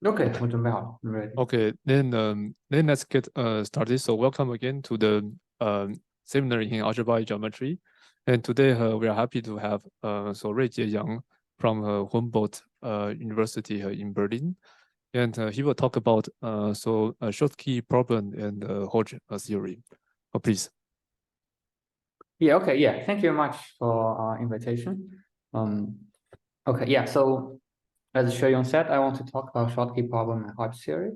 OK，我准备好了，I'm ready. Okay, then let's get started. So welcome again to the seminar in algebraic geometry. And today we are happy to have Ruijie Yang from Humboldt University in Berlin. And he will talk about Schottky problem and Hodge theory. Please. Yeah, OK, yeah. Thank you very much for invitation. OK, yeah. So as Sheyong said, I want to talk about Schottky problem and Hodge theory.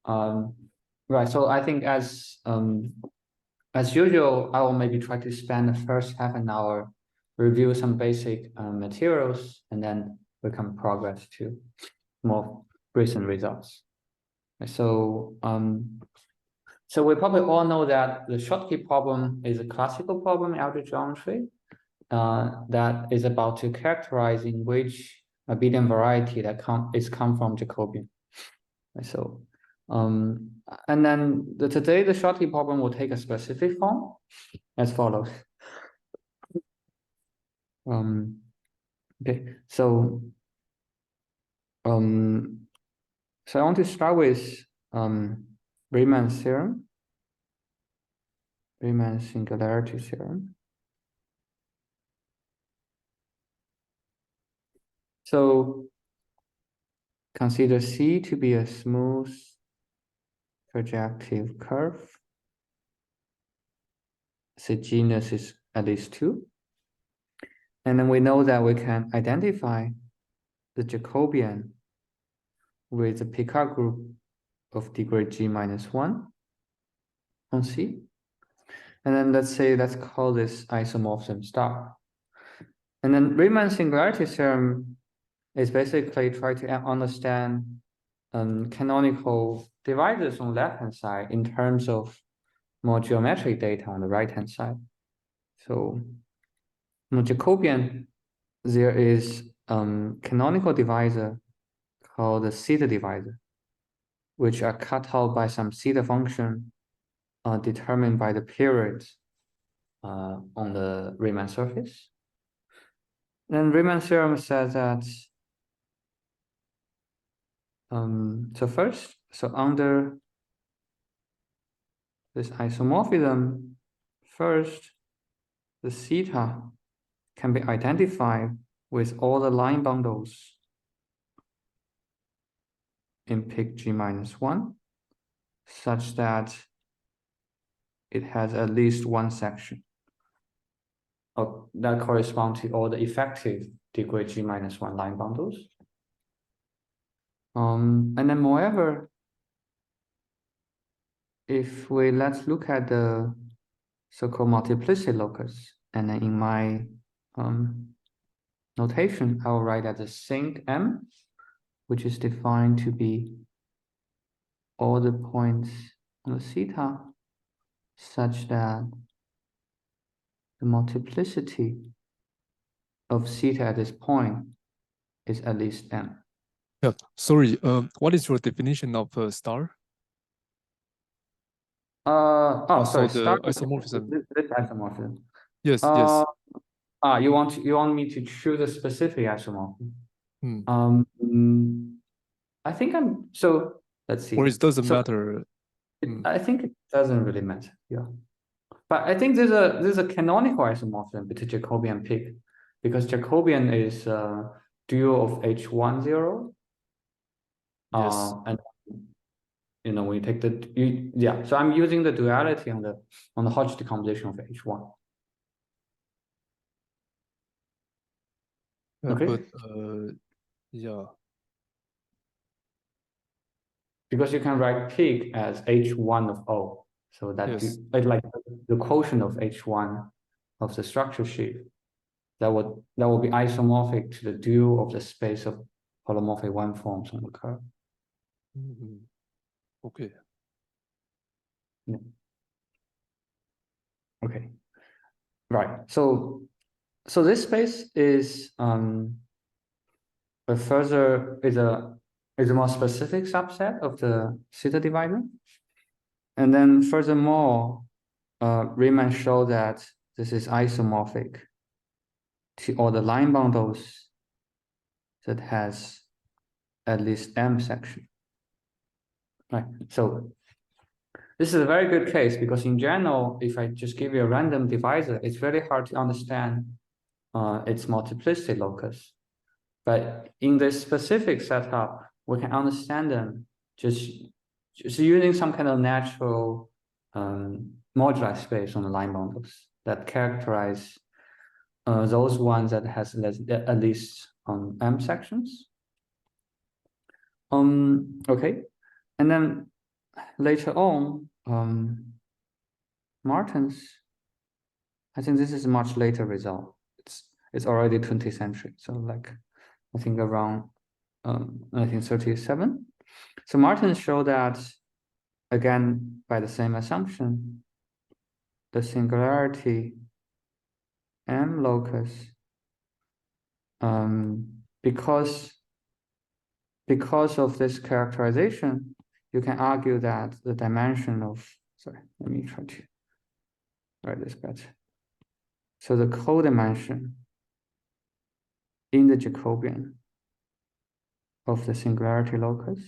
Right. So I think as usual, I will maybe try to spend the first half an hour review some basic materials, and then we can progress to more recent results. So so we probably all know that the Schottky problem is a classical problem in algebraic geometry that is about to characterize in which abelian variety that come from Jacobian. So and then today the Schottky problem will take a specific form as follows. Okay, so so I want to start with Riemann's theorem, Riemann's singularity theorem. So consider C to be a smooth projective curve. The genus is at least 2. And then we know that we can identify the Jacobian with the Picard group of degree G minus 1 on C. And then let's call this isomorphism star. And then Riemann's singularity theorem is basically trying to understand canonical divisors on the left-hand side in terms of more geometric data on the right-hand side. So in Jacobian, there is canonical divisor called the theta divisor, which are cut out by some theta function determined by the period on the Riemann surface. Then Riemann's theorem says that so under this isomorphism, first the theta can be identified with all the line bundles in pic G minus 1, such that it has at least one section that corresponds to all the effective degree G minus 1 line bundles. And then moreover, if let's look at the so-called multiplicity locus, and then in my notation, I will write as a sinc M, which is defined to be all the points on the theta such that the multiplicity of theta at this point is at least M. Yeah, sorry, what is your definition of star? Sorry, the isomorphism. This isomorphism. Yes, yes. You want me to choose a specific isomorphism? I think let's see. Or it doesn't matter. I think it doesn't really matter. Yeah, but I think there's a canonical isomorphism between Jacobian and Picq, because Jacobian is dual of H10. Yes. And we take so I'm using the duality on the Hodge decomposition of H1. Okay. But yeah. Because you can write Picq as H1 of O, so that yes. Like the quotient of H1 of the structure sheaf, that will be isomorphic to the dual of the space of holomorphic one forms on the curve. Okay. Yeah. Okay. Right. So this space is a more specific subset of the theta divisor. And then furthermore, Riemann showed that this is isomorphic to all the line bundles that has at least M section. right? So this is a very good case because in general, if I just give you a random divisor, it's very hard to understand its multiplicity locus. But in this specific setup, we can understand them just using some kind of natural moduli space on the line bundles that characterize those ones that has at least M sections. Okay, and then later on, Martens, I think this is a much later result. It's already 20th century, so like I think around 1937. So Martens showed that again by the same assumption, the singularity M locus because of this characterization, you can argue that the dimension of, sorry, let me try to write this better. So the codimension in the Jacobian of the singularity locus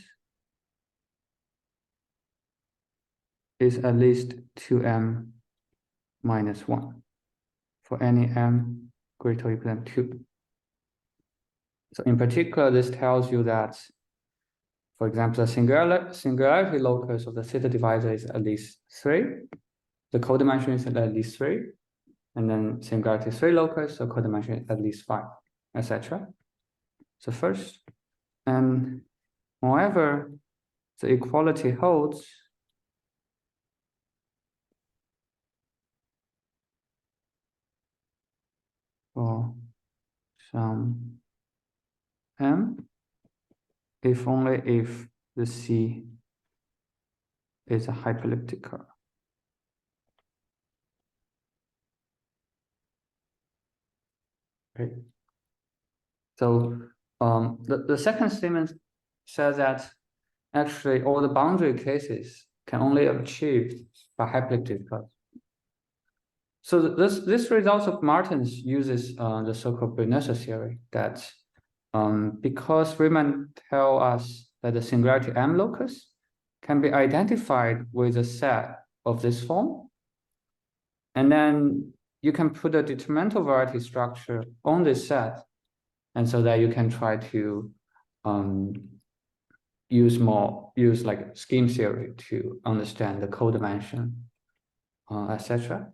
is at least 2m minus 1 for any m greater or equal than 2. So in particular, this tells you that, for example, the singularity locus of the theta divisor is at least 3. The codimension is at least 3. And then singularity 3 locus, so codimension is at least 5, etc. So first, and moreover, the equality holds for some m if only if the C is a hyperelliptic curve. Okay. So the second statement says that actually all the boundary cases can only be achieved by hyperelliptic curves. So this result of Martens uses the so-called Bernoussi theory that because Riemann tell us that the singularity M locus can be identified with a set of this form, and then you can put a determinant variety structure on this set, and so that you can try to use like scheme theory to understand the codimension, etc.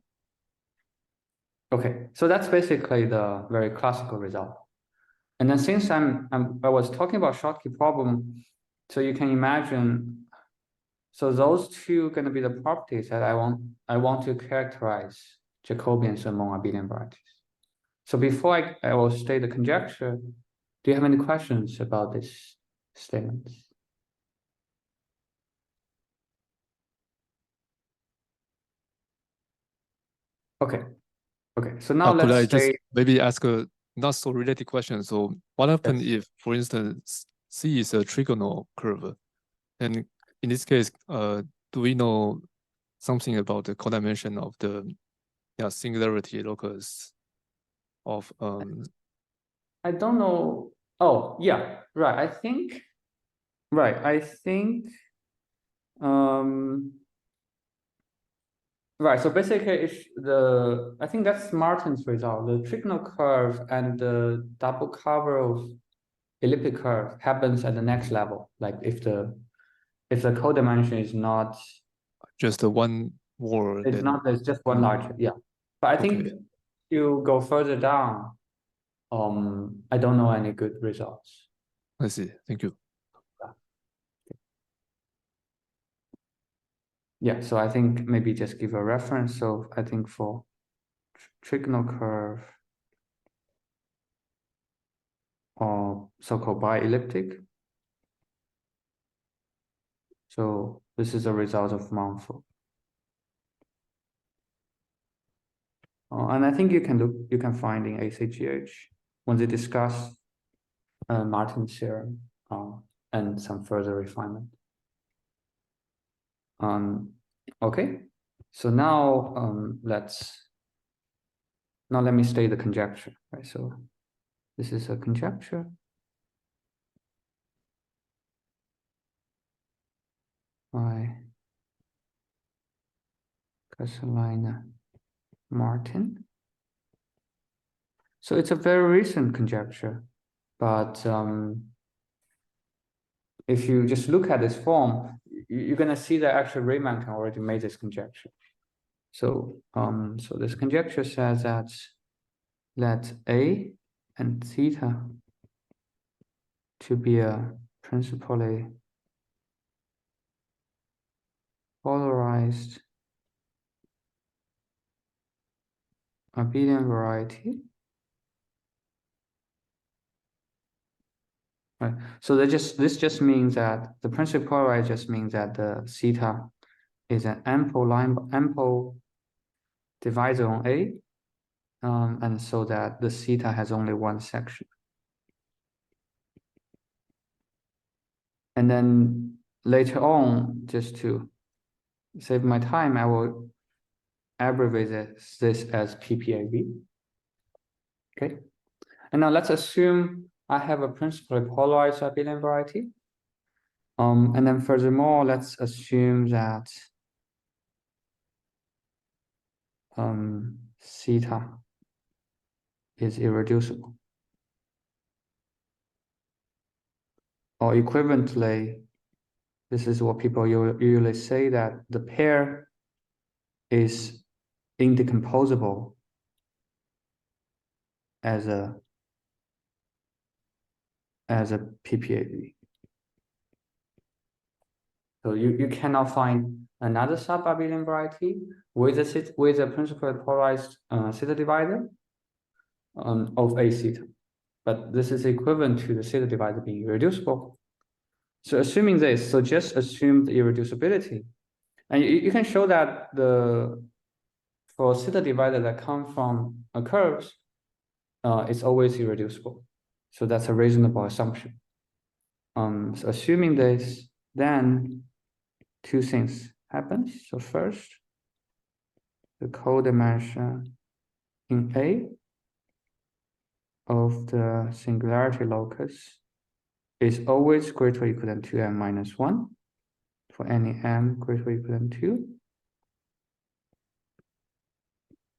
Okay, so that's basically the very classical result. And then since I was talking about Schottky problem, so you can imagine, so those two are going to be the properties that I want to characterize Jacobians among abelian varieties. So before I will state the conjecture, do you have any questions about this statement? Okay. Okay. So now could I let's just say maybe ask a not so related question? So what happens yes. if, for instance, C is a trigonal curve? And in this case, do we know something about the codimension of the singularity locus of I don't know. Oh, yeah, right. I think right. So basically it's I think that's Martin's result. The trigonal curve and the double cover of elliptic curve happens at the next level. Like if the codimension is not just the one word? it's just one larger, yeah. But I think Okay. you go further down, I don't know any good results. I see. Thank you. Yeah, so I think maybe just give a reference. So I think for trigonal curve or so-called bielliptic. So this is a result of Mumford. And I think you can find in ACGH when they discuss Martin's theorem and some further refinement. Okay, so now let me state the conjecture, right? So this is a conjecture. by Castellina Martin. So it's a very recent conjecture, but if you just look at this form, you're going to see that actually Riemann can already made this conjecture. So so this conjecture says that let A and theta to be a principally polarized abelian variety. Right. So this just means that the principally polarized just means that the theta is an ample divisor on A, and so that the theta has only one section. And then later on, just to save my time, I will abbreviate this as PPAV. Okay. And now let's assume I have a principally polarized abelian variety. And then furthermore, let's assume that theta is irreducible. Or equivalently, this is what people usually say, that the pair is indecomposable as a PPAV. So you cannot find another sub-abelian variety with a principally polarized theta divisor of A theta, but this is equivalent to the theta divisor being irreducible. So assuming this, so just assume the irreducibility, and you can show that for theta divisor that come from a curves, it's always irreducible. So that's a reasonable assumption. So assuming this, then two things happen. So first, the codimension in A of the singularity locus is always greater or equal than 2m minus 1 for any m greater or equal than 2.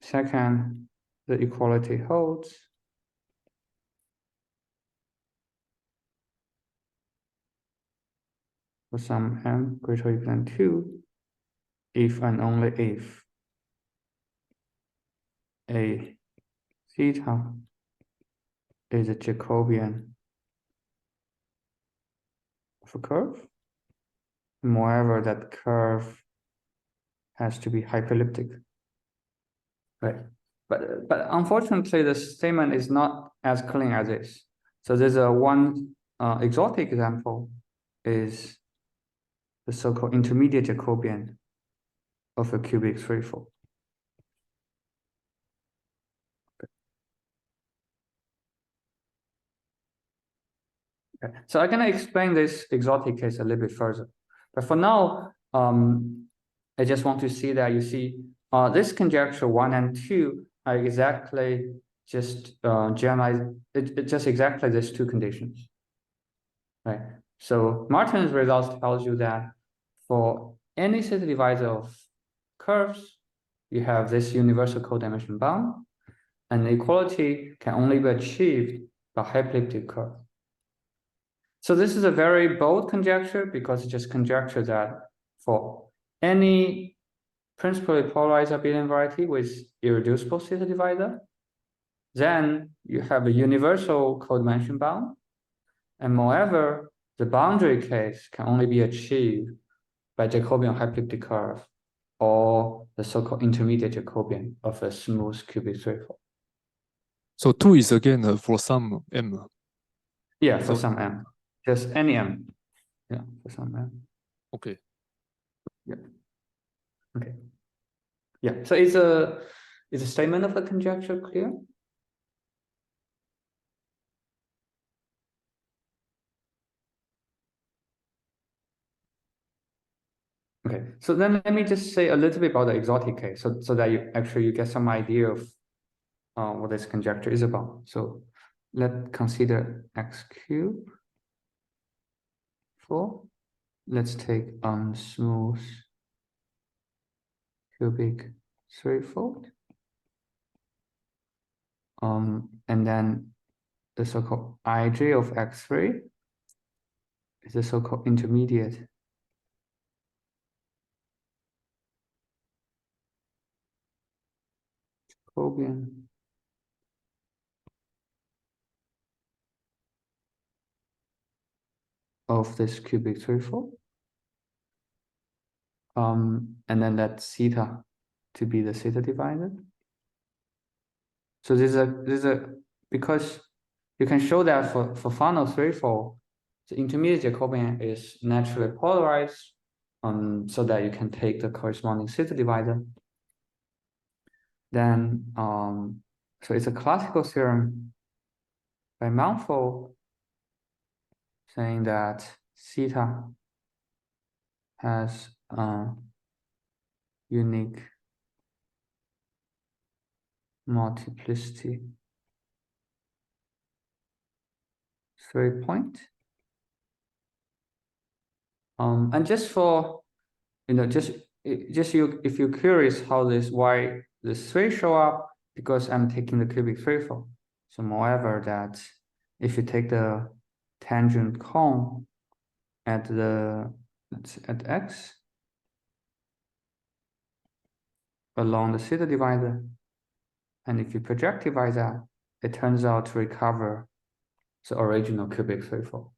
Second, the equality holds for some m greater or equal than 2 if and only if A theta is a Jacobian of a curve. Moreover, that curve has to be hyperelliptic. Right. But unfortunately, the statement is not as clean as this. So there's a one exotic example is the so-called intermediate Jacobian of a cubic threefold. Okay. So I'm going to explain this exotic case a little bit further. But for now, I just want to see that you see this conjecture 1 and 2 are exactly just generalized, just exactly these two conditions. Right. So Martin's result tells you that for any theta divisor of curves, you have this universal codimension bound, and the equality can only be achieved by hyperelliptic curve. So this is a very bold conjecture because it just conjectures that for any principally polarized abelian variety with irreducible theta divisor, then you have a universal codimension bound, and moreover, the boundary case can only be achieved by Jacobian hyperelliptic curve or the so-called intermediate Jacobian of a smooth cubic threefold. So 2 is again for some m. Yeah, for some m. Just any m. Yeah, for some m. Okay. Yeah. Okay. Yeah. So is a statement of the conjecture clear? Okay. So then let me just say a little bit about the exotic case, so that you get some idea of what this conjecture is about. So let's consider x cubed 4 let's take smooth cubic threefold. And then the so-called ij of x3 is the so-called intermediate Jacobian of this cubic threefold. And then let theta to be the theta divisor. So this is a because you can show that for Fano threefold, the intermediate Jacobian is naturally polarized, so that you can take the corresponding theta divisor. Then so it's a classical theorem by Mountford saying that theta has unique multiplicity 3-point. And just for if you're curious why this 3 show up, because I'm taking the cubic threefold. So moreover, that if you take the tangent cone at x along the theta divisor, and if you projectivize that, it turns out to recover the original cubic threefold.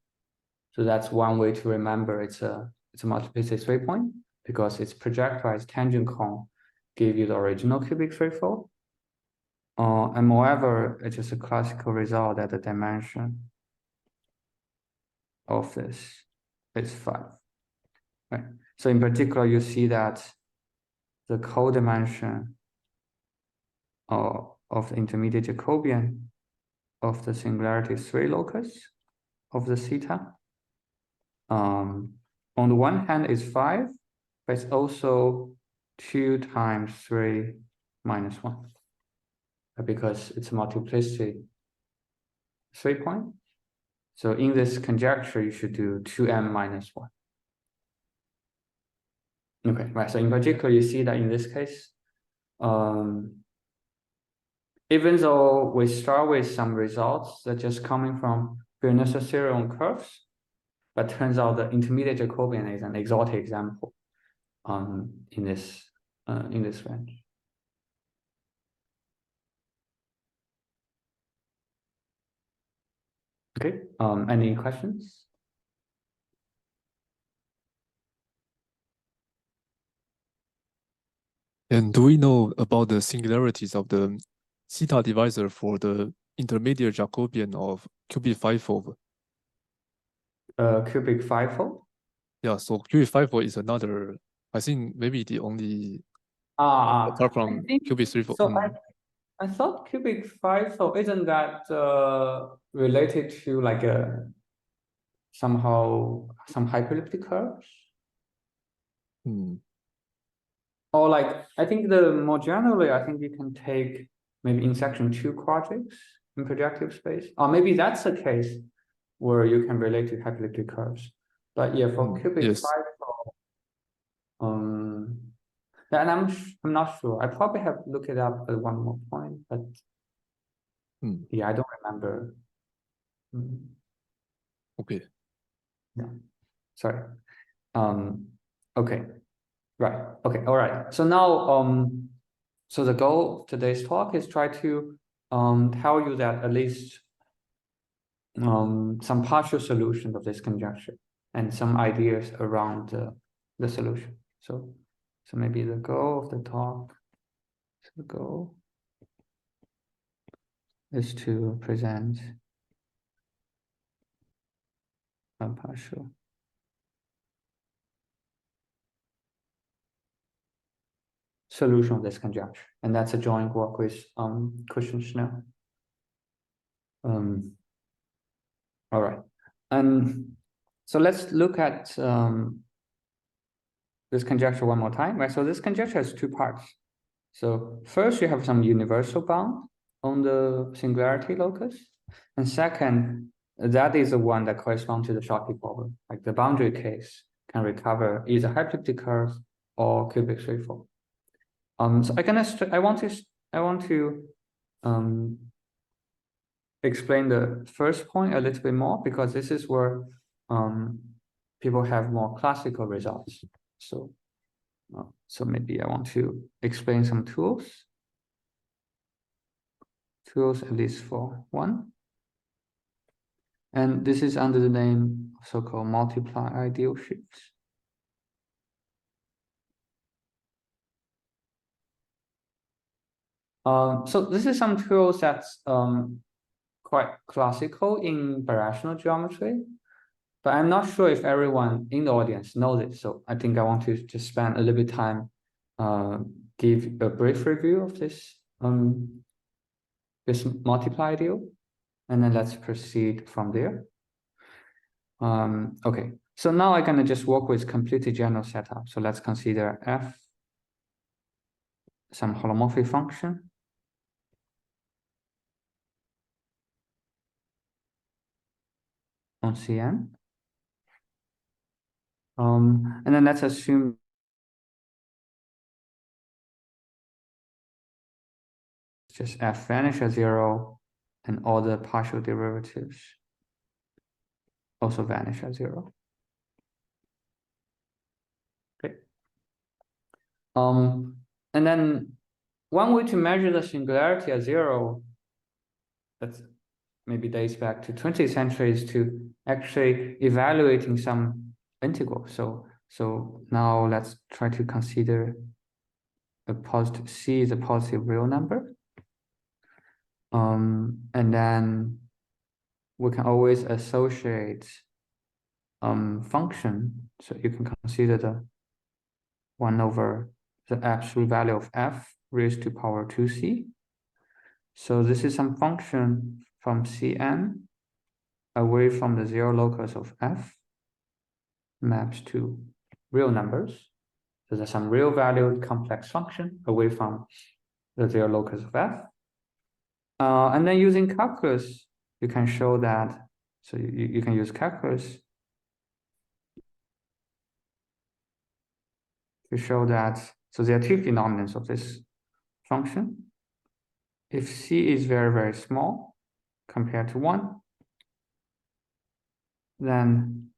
So that's one way to remember it's a multiplicity 3-point, because its projectilized tangent cone give you the original cubic threefold. And moreover, it's just a classical result that the dimension of this is 5. Right. So in particular, you see that the codimension of the intermediate Jacobian of the singularity 3 locus of the theta. On the one hand is 5, but it's also 2 times 3 minus 1, because it's a multiplicity 3-point. So in this conjecture, you should do 2m minus 1. Okay, right. So in particular, you see that in this case, even though we start with some results that just coming from Bernoulli theory on curves, but turns out the intermediate Jacobian is an exotic example in this range. Okay. Any questions? And do we know about the singularities of the theta divisor for the intermediate Jacobian of cubic fivefold? Cubic fivefold? Yeah, so cubic fivefold is another, I think maybe the only apart from cubic threefold. So I thought cubic fivefold, isn't that related to like somehow some hyperelliptic curves? Or like, I think more generally, I think you can take maybe in section 2 quadrics in projective space. Or maybe that's the case where you can relate to hyperelliptic curves. But yeah, for cubic fivefold, yeah, and I'm not sure. I probably have to look it up at one more point, but yeah, I don't remember. Okay. Yeah, sorry. Okay. Right. Okay. All right. So now, so the goal of today's talk is try to tell you that at least some partial solutions of this conjecture and some ideas around the solution. So maybe the goal of the talk, the goal is to present a partial solution of this conjecture, and that's a joint work with Christian Schnell. All right, and so let's look at this conjecture one more time, right? So this conjecture has 2 parts. So first, you have some universal bound on the singularity locus, and second, that is the one that corresponds to the Schottky problem, like the boundary case can recover either hyperplicity curves or cubic threefold. So I want to explain the first point a little bit more, because this is where people have more classical results. So maybe I want to explain some tools at least for one. And this is under the name of so-called multiply ideal shifts. So this is some tools that's quite classical in birational geometry, but I'm not sure if everyone in the audience knows it. So I think I want to just spend a little bit of time, give a brief review of this this multiply ideal, and then let's proceed from there. Okay, so now I'm gonna just work with completely general setup. So let's consider f some holomorphic function on Cn. And then let's assume just f vanish at 0 and all the partial derivatives also vanish at 0. Okay. And then one way to measure the singularity at 0, that maybe dates back to 20th century, is to actually evaluating some integral. So now let's try to consider a positive C is a positive real number. And then we can always associate function. So you can consider the 1 over the absolute value of f raised to power 2c. So this is some function from Cn away from the 0 locus of f maps to real numbers. So there's some real valued complex function away from the 0 locus of f. And then using calculus, you can show that. So you can use calculus to show that. So there are two denominants of this function. If c is very, very small compared to 1, then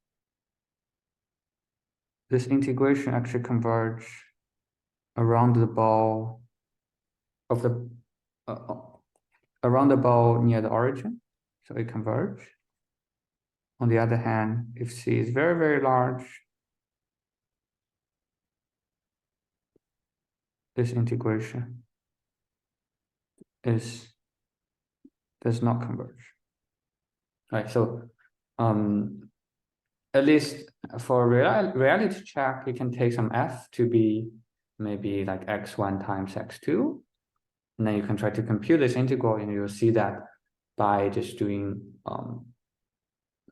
this integration actually converge around the ball of the around the ball near the origin, so it converge. On the other hand, if c is very, very large, this integration does not converge. Right, so at least for reality check, you can take some f to be maybe like x1 times x2, and then you can try to compute this integral, and you'll see that by just doing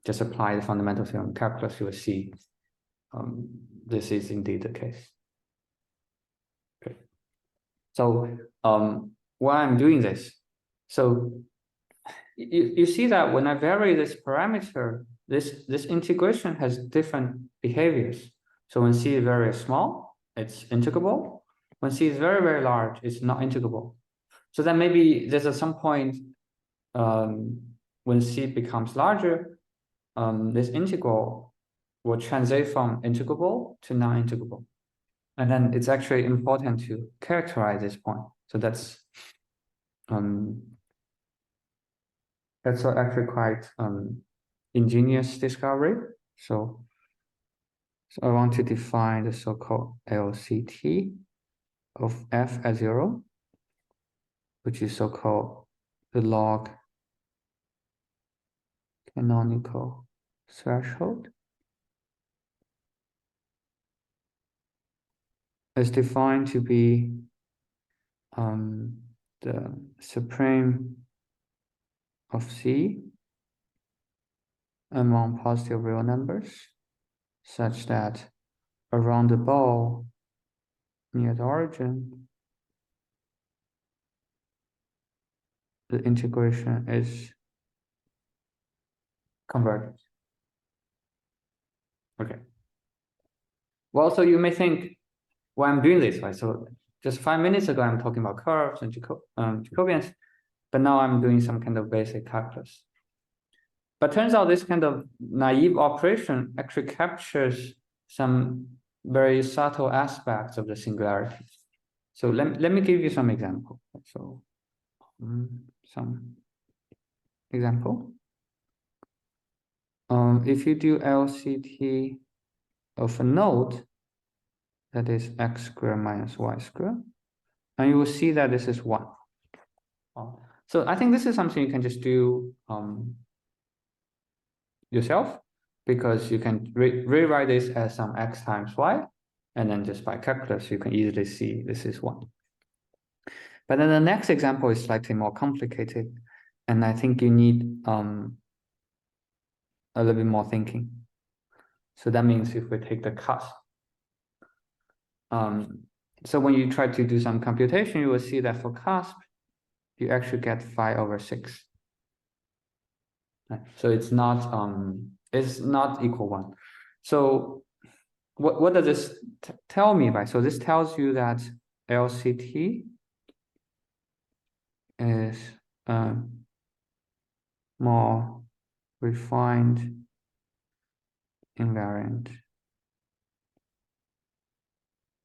just apply the fundamental theorem of calculus, you will see this is indeed the case. Okay. So why I'm doing this? So you see that when I vary this parameter, this integration has different behaviors. So when c is very small, it's integrable. When c is very, very large, it's not integrable. So then maybe there's at some point when c becomes larger, this integral will translate from integrable to non-integrable. And then it's actually important to characterize this point. So that's actually quite ingenious discovery. So I want to define the so-called LCT of f at 0, which is so-called the log canonical threshold. Is defined to be the supreme of C among positive real numbers, such that around the ball near the origin, the integration is convergent. Okay. Well, so you may think, why I'm doing this, right? So just 5 minutes ago, I'm talking about curves and Jacobians, but now I'm doing some kind of basic calculus. But turns out this kind of naive operation actually captures some very subtle aspects of the singularity. So let me give you some example. So some example. If you do LCT of a node that is x squared minus y squared, and you will see that this is 1. So I think this is something you can just do yourself, because you can rewrite this as some x times y, and then just by calculus, you can easily see this is 1. But then the next example is slightly more complicated, and I think you need a little bit more thinking. So that means if we take the cusp, so when you try to do some computation, you will see that for cusp, you actually get 5/6. So it's not equal 1. So what does this tell me, right? So this tells you that LCT is more refined invariant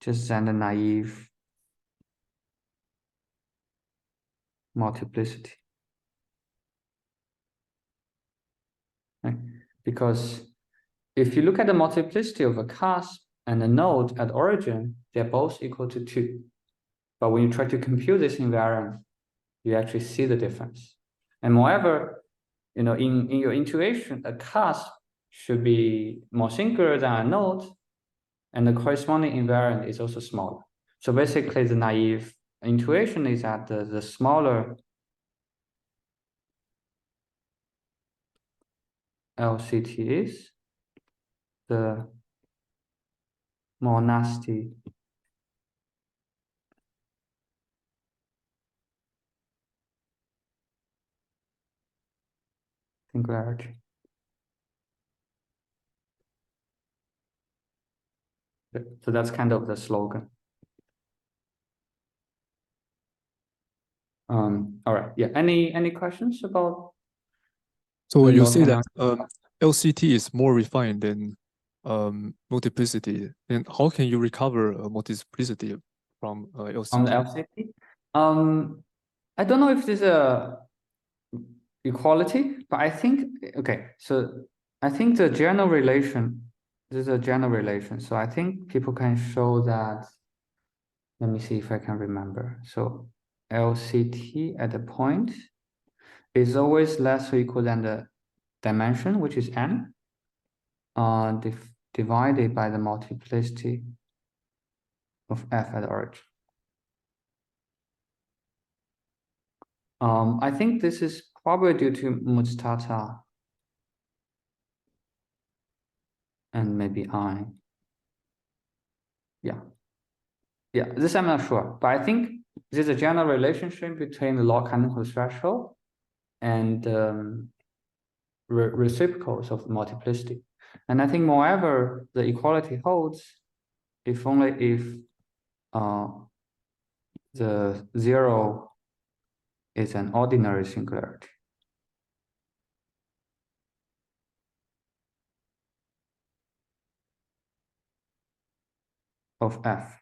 just than the naive multiplicity. Right? Because if you look at the multiplicity of a cusp and a node at origin, they're both equal to 2. But when you try to compute this invariant, you actually see the difference. And moreover, in your intuition, a cusp should be more singular than a node, and the corresponding invariant is also smaller. So basically, the naive intuition is that the smaller LCT is, the more nasty singularity. So that's kind of the slogan. All right. Yeah. Any questions about? So you say that LCT is more refined than multiplicity. Then how can you recover a multiplicity from LCT? From the LCT? I don't know if there's a equality, but I think, okay, so I think the general relation, there's a general relation. So I think people can show that, let me see if I can remember. So LCT at a point is always less or equal than the dimension, which is n, divided by the multiplicity of f at origin. I think this is probably due to Mujtata and maybe I. Yeah, this I'm not sure, but I think there's a general relationship between the log canonical threshold and reciprocals of multiplicity. And I think, moreover, the equality holds if only if the 0 is an ordinary singularity. Of f.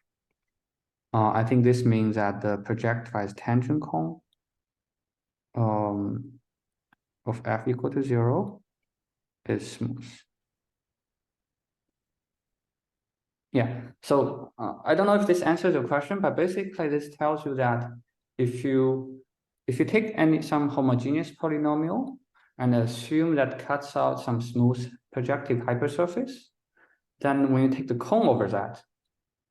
I think this means that the projectile's tangent cone of f equal to 0 is smooth. Yeah, so I don't know if this answers your question, but basically this tells you that if you take some homogeneous polynomial and assume that cuts out some smooth projective hypersurface, then when you take the cone over that,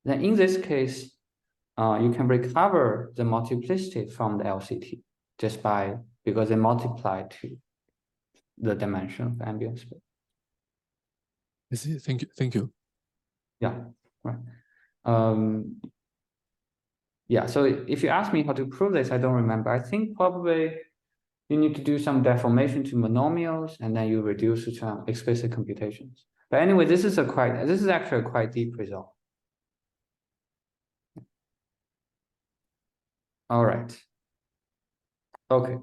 then in this case, you can recover the multiplicity from the LCT just because they multiply to the dimension of ambient space. I see. Thank you. Yeah, right. Yeah, so if you ask me how to prove this, I don't remember. I think probably you need to do some deformation to monomials, and then you reduce to some explicit computations. But anyway, this is actually a quite deep result. All right. Okay.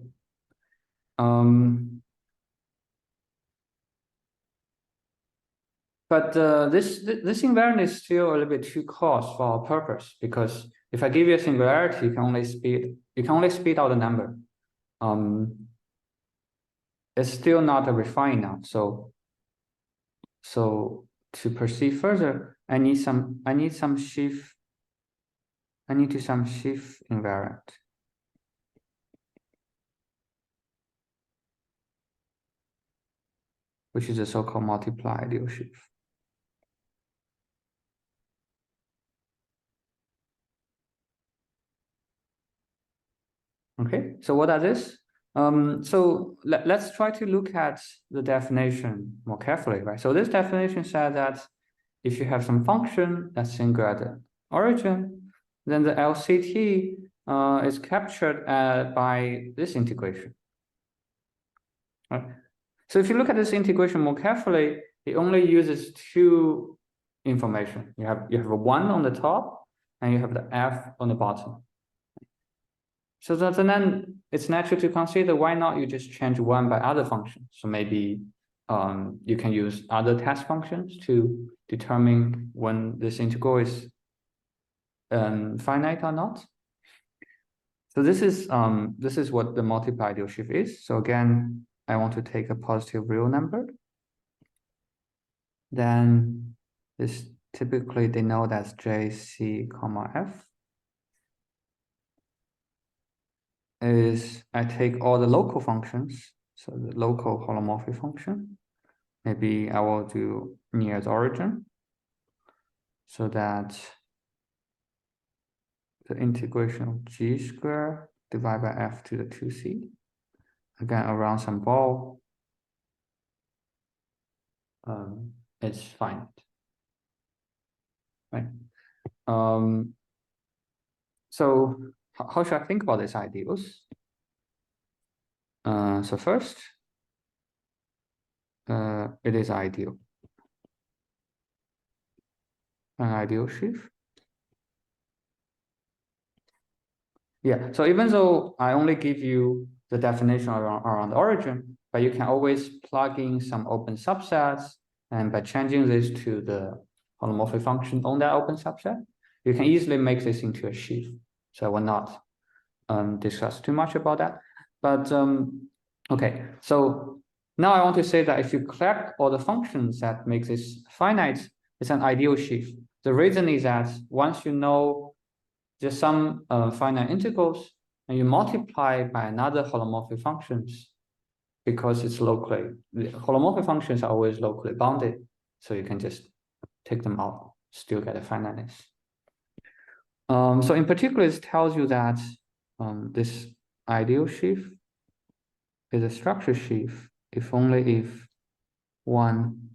But this invariant is still a little bit too close for our purpose, because if I give you a singularity, you can only speed out the number. It's still not a refined enough. So to proceed further, I need some Schiff invariant. Which is a so-called multiply ideal Schiff. Okay, so what are this? So let's try to look at the definition more carefully, right? So this definition said that if you have some function that's single at the origin, then the LCT is captured by this integration. Right? So if you look at this integration more carefully, it only uses two information. You have a 1 on the top, and you have the f on the bottom. So then it's natural to consider, why not you just change 1 by other functions? So maybe you can use other test functions to determine when this integral is finite or not. So this is what the multiply ideal Schiff is. So again, I want to take a positive real number. Then this typically denoted as J, C, comma, F. Is I take all the local functions, so the local holomorphic function. Maybe I will do near the origin, so that the integration of g squared divided by f to the 2c, again around some ball, it's finite, right? So how should I think about these ideals? So first, it is ideal. An ideal Schiff. Yeah, so even though I only give you the definition around the origin, but you can always plug in some open subsets, and by changing this to the holomorphic function on that open subset, you can easily make this into a Schiff. So I will not discuss too much about that. But okay, so now I want to say that if you collect all the functions that make this finite, it's an ideal Schiff. The reason is that once you know just some finite integrals, and you multiply by another holomorphic functions, because it's locally, the holomorphic functions are always locally bounded, so you can just take them out, still get a finiteness. So in particular, it tells you that this ideal Schiff is a structure Schiff if only if one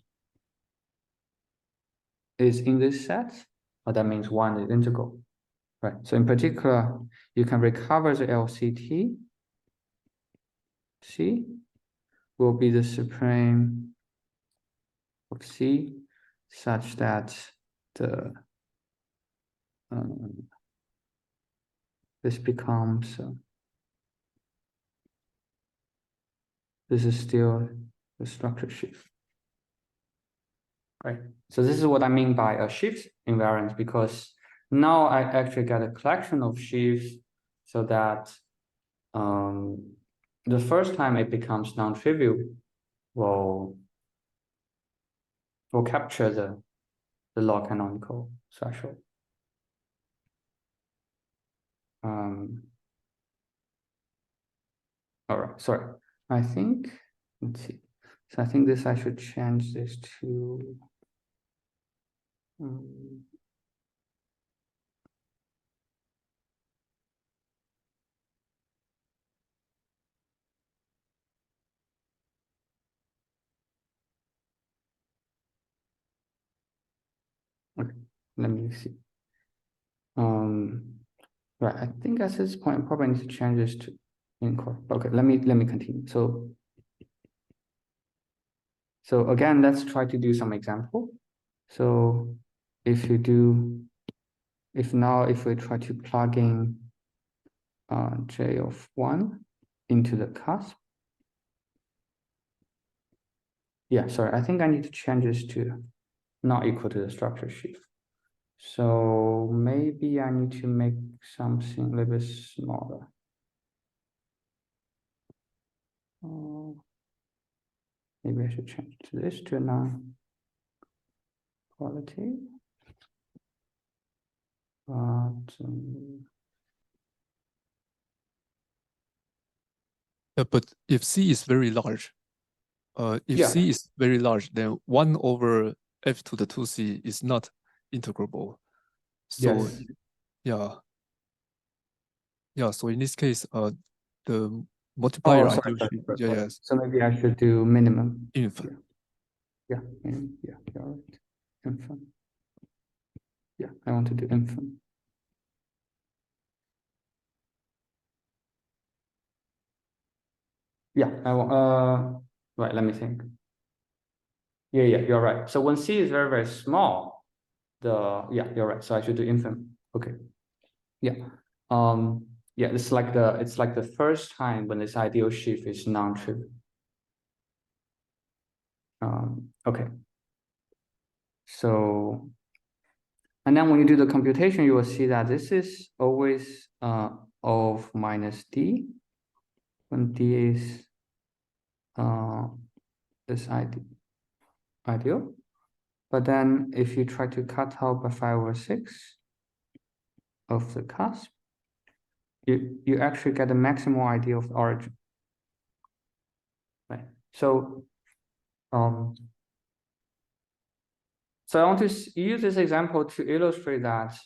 is in this set, or that means one is integral. Right. So in particular, you can recover the LCT. C will be the supreme of C, such that the this becomes this is still the structure Schiff. Right. So this is what I mean by a Schiff invariant, because now I actually get a collection of Schiffs, so that the first time it becomes non-trivial, will capture the log canonical threshold. All right, sorry. I think, let's see. So I think this, I should change this to okay, let me see. Right, I think at this point, I probably need to change this to incore. Okay, let me continue. So So again, let's try to do some example. So if we try to plug in j of 1 into the cusp. Yeah, sorry, I think I need to change this to not equal to the structure sheaf. So maybe I need to make something a little bit smaller. Maybe I should change this to non-quality. But if C is very large, if C is very large, then 1 over f to the 2c is not integrable. So yes. So in this case, the multiplier ideal sheaf, yes. So maybe I should do minimum. Infant. Yeah, you're right. Infant. Yeah, I want to do infant. Yeah, I want, right, let me think. Yeah, you're right. So when C is very, very small, you're right. So I should do infant. Okay. Yeah. Yeah, it's like the first time when this ideal sheaf is non-trivial. Okay. So, and then when you do the computation, you will see that this is always of minus D when D is this ideal. But then if you try to cut out by 5/6 of the cusp, you actually get the maximal ideal of the origin. Right. So so I want to use this example to illustrate that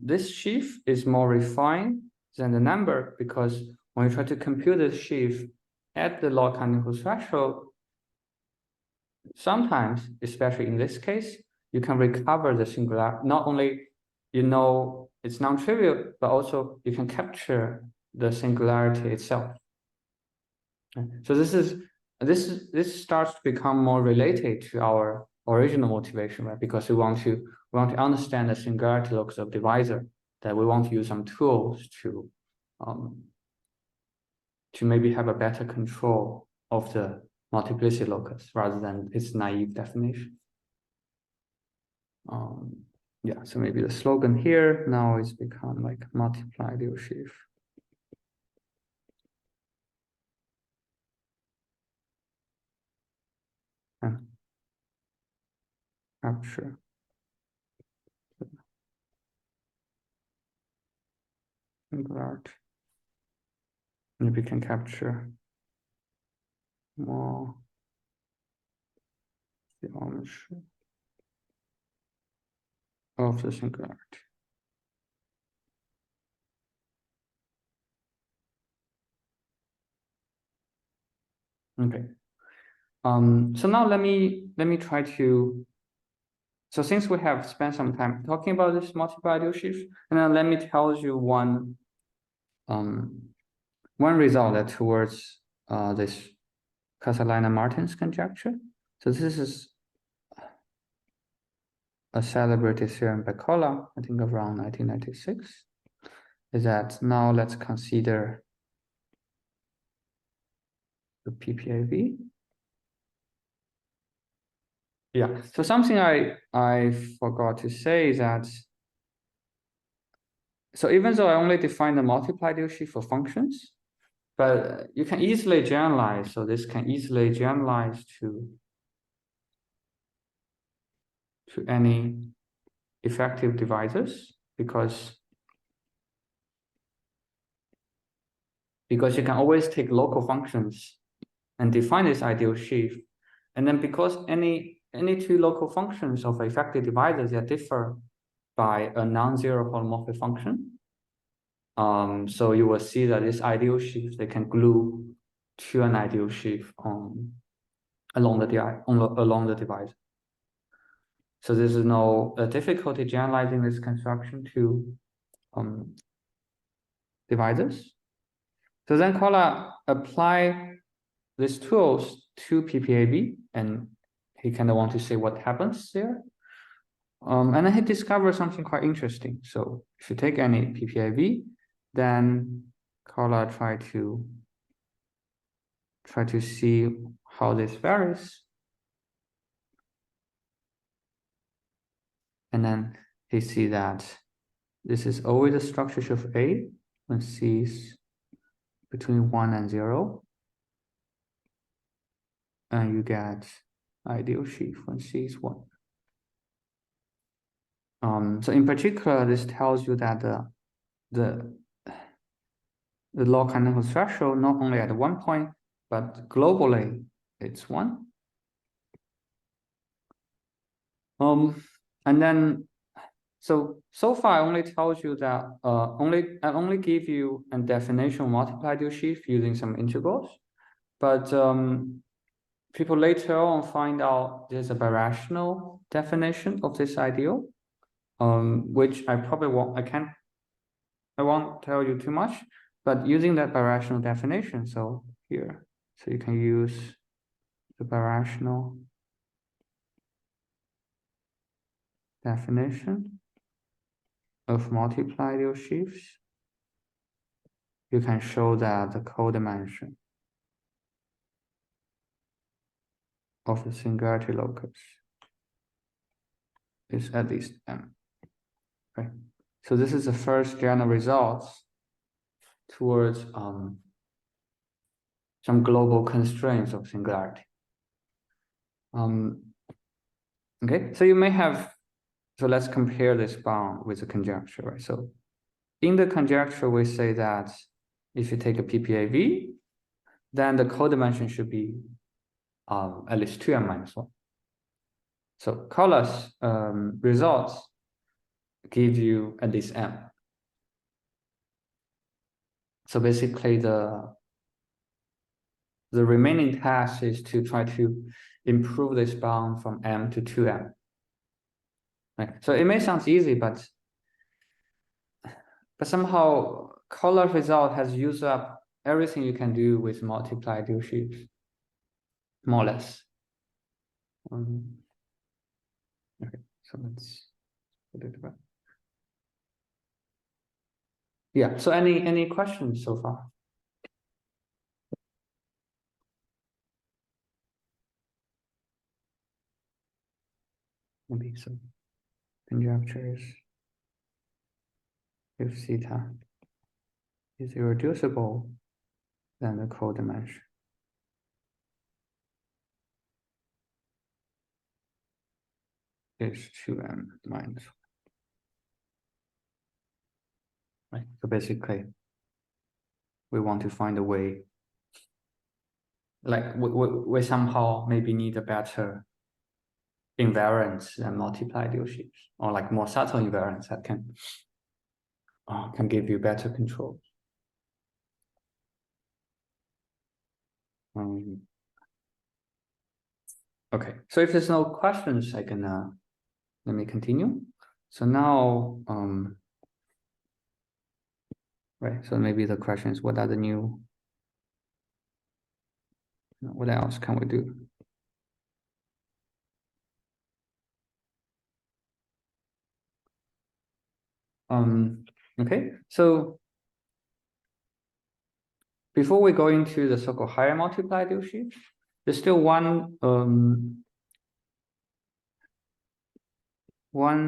this sheaf is more refined than the number, because when you try to compute this sheaf at the log canonical threshold, sometimes, especially in this case, you can recover the singularity. Not only you know it's non-trivial, but also you can capture the singularity itself. So this starts to become more related to our original motivation, right? Because we want to understand the singularity locus of divisor, that we want to use some tools to maybe have a better control of the multiplicity locus rather than its naive definition. Yeah, so maybe the slogan here now is become like multiply Liu sheaf. And capture singularity. Maybe we can capture more geometry of the singularity. Okay. So now let me try to. So since we have spent some time talking about this multiply Liu sheaf, and then let me tell you one result that towards this Castellana-Martins conjecture. So this is a celebrated theorem by Kolla, I think around 1996, is that now let's consider the PPAV. Yeah, so something I forgot to say is that, so even though I only define the multiply Liu sheaf for functions, but you can easily generalize, so this can easily generalize to any effective divisors, because you can always take local functions and define this ideal sheaf. And then because any two local functions of effective divisors that differ by a non-zero holomorphic function, so you will see that this ideal sheaf, they can glue to an ideal sheaf along the divisor. So there's no difficulty generalizing this construction to divisors. So then Kolla apply these tools two PPAV, and he kind of want to say what happens there. And then he discovered something quite interesting. So if you take any PPAV, then Carla try to see how this varies. And then he see that this is always a structure of A when C is between 1 and 0. And you get ideal sheaf when C is 1. So in particular, this tells you that the log canonical threshold not only at one point, but globally it's 1. And then so far I only tells you that I only give you a definition of multiply ideal sheaf using some integrals, but people later on find out there's a birational definition of this ideal, which I probably won't tell you too much, but using that birational definition, so here, so you can use the birational definition of multiply ideal sheaves. You can show that the codimension of the singularity locus is at least m. Right. So this is the first general results towards some global constraints of singularity. Okay, so you may have, so let's compare this bound with the conjecture, right? So in the conjecture, we say that if you take a PPAV, then the codimension should be at least 2m minus 1. So Carla's results give you at least m. So basically the remaining task is to try to improve this bound from m to 2m. Right? So it may sound easy, but somehow Carla's result has used up everything you can do with multiply ideal sheaves, more or less. Okay, so let's put it back. Yeah, so any questions so far? Maybe some conjectures. If theta is irreducible, then the codimension is 2m minus 1. Right. So basically, we want to find a way, like we somehow maybe need a better invariance than multiply ideal sheaves, or like more subtle invariance that can give you better control. Okay, so if there's no questions, I can let me continue. So now, right, so maybe the question is, what are the new, what else can we do? Okay, so before we go into the so-called higher multiply ideal sheaves, there's still one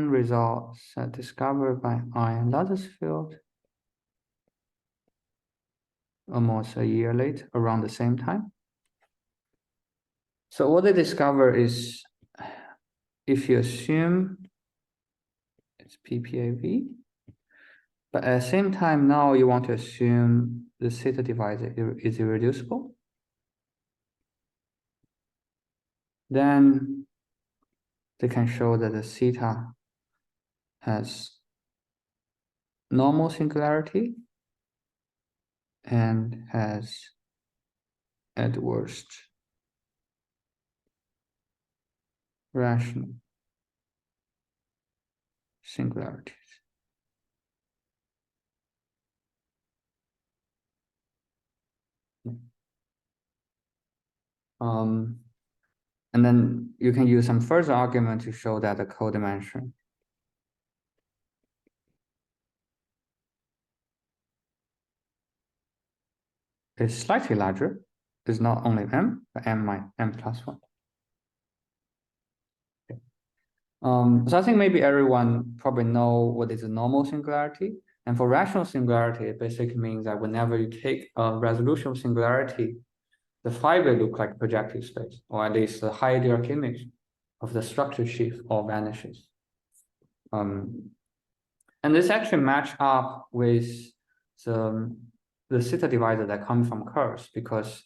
result discovered by Ian Luddersfield almost a year later, around the same time. So what they discover is, if you assume it's PPAV, but at the same time now you want to assume the theta divisor is irreducible, then they can show that the theta has normal singularity and has at worst rational singularities. And then you can use some further argument to show that the codimension is slightly larger. It's not only m, but m plus 1. Okay. So I think maybe everyone probably know what is a normal singularity. And for rational singularity, it basically means that whenever you take a resolution of singularity, the fiber look like projective space, or at least the high Dirac image of the structure sheaf all vanishes. And this actually match up with the zeta divisor that come from curves, because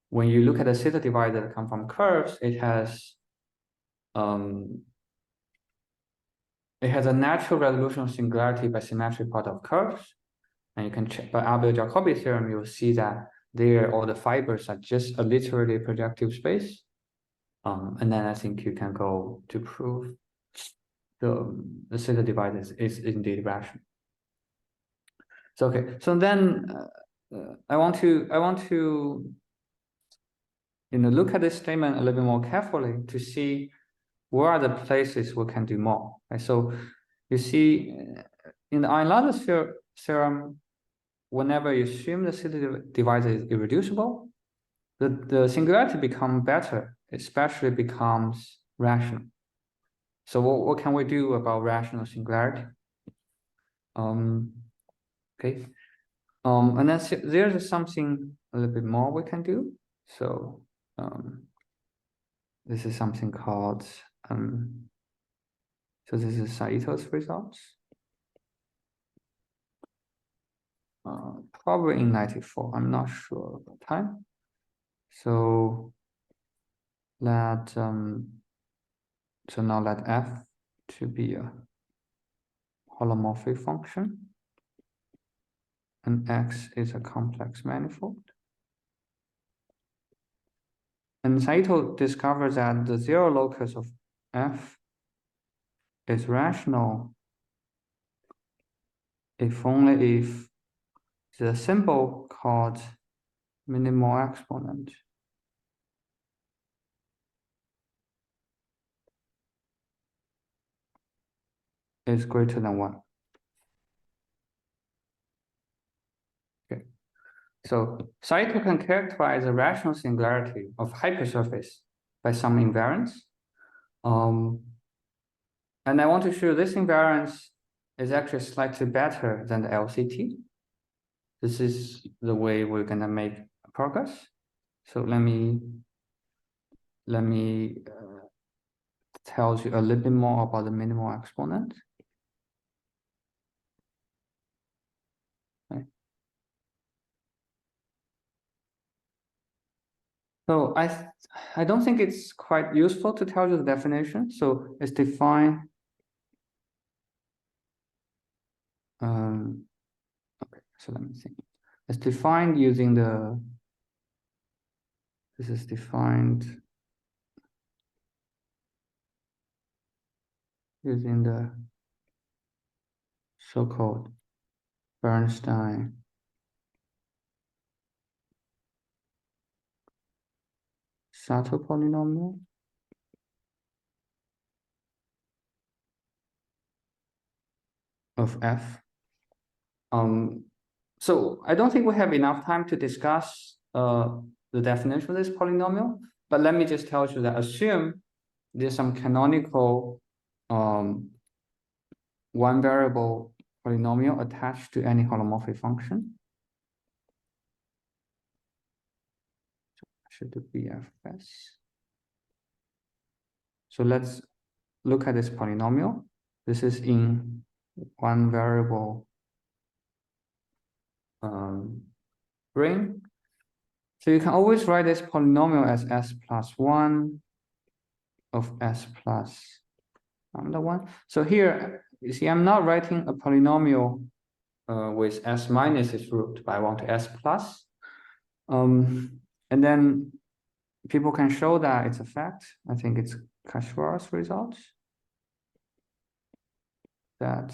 when you look at the zeta divisor that come from curves, it has a natural resolution of singularity by symmetric product of curves. And you can check by Abel-Jacobi theorem, you'll see that there all the fibers are just a literally projective space. And then I think you can go to prove the zeta divisor is indeed rational. So okay, so then I want to look at this statement a little bit more carefully to see where are the places we can do more. Right? So you see in the Einladus theorem, whenever you assume the zeta divisor is irreducible, the singularity becomes better, especially becomes rational. So what can we do about rational singularity? Okay. And then there's something a little bit more we can do. So this is something called so this is Saito's results. Probably in 94, I'm not sure about time. So let so now let f to be a holomorphic function, and X is a complex manifold. And Saito discovers that the zero locus of f is rational if only if the symbol called minimal exponent is greater than 1. Okay. So Saito can characterize a rational singularity of hypersurface by some invariance. And I want to show this invariance is actually slightly better than the LCT. This is the way we're gonna make progress. So let me tell you a little bit more about the minimal exponent. Okay. So I don't think it's quite useful to tell you the definition. So it's defined. Okay, so let me think. It's defined using the. This is defined using the so-called Bernstein Sato polynomial. Of f. So I don't think we have enough time to discuss the definition of this polynomial, but let me just tell you that assume there's some canonical one variable polynomial attached to any holomorphic function. Should it be fs? So let's look at this polynomial. This is in one variable ring. So you can always write this polynomial as s plus 1 of s plus lambda 1. So here, you see, I'm not writing a polynomial with s minus its root, but I want s plus. And then people can show that it's a fact. I think it's Kashwar's results. That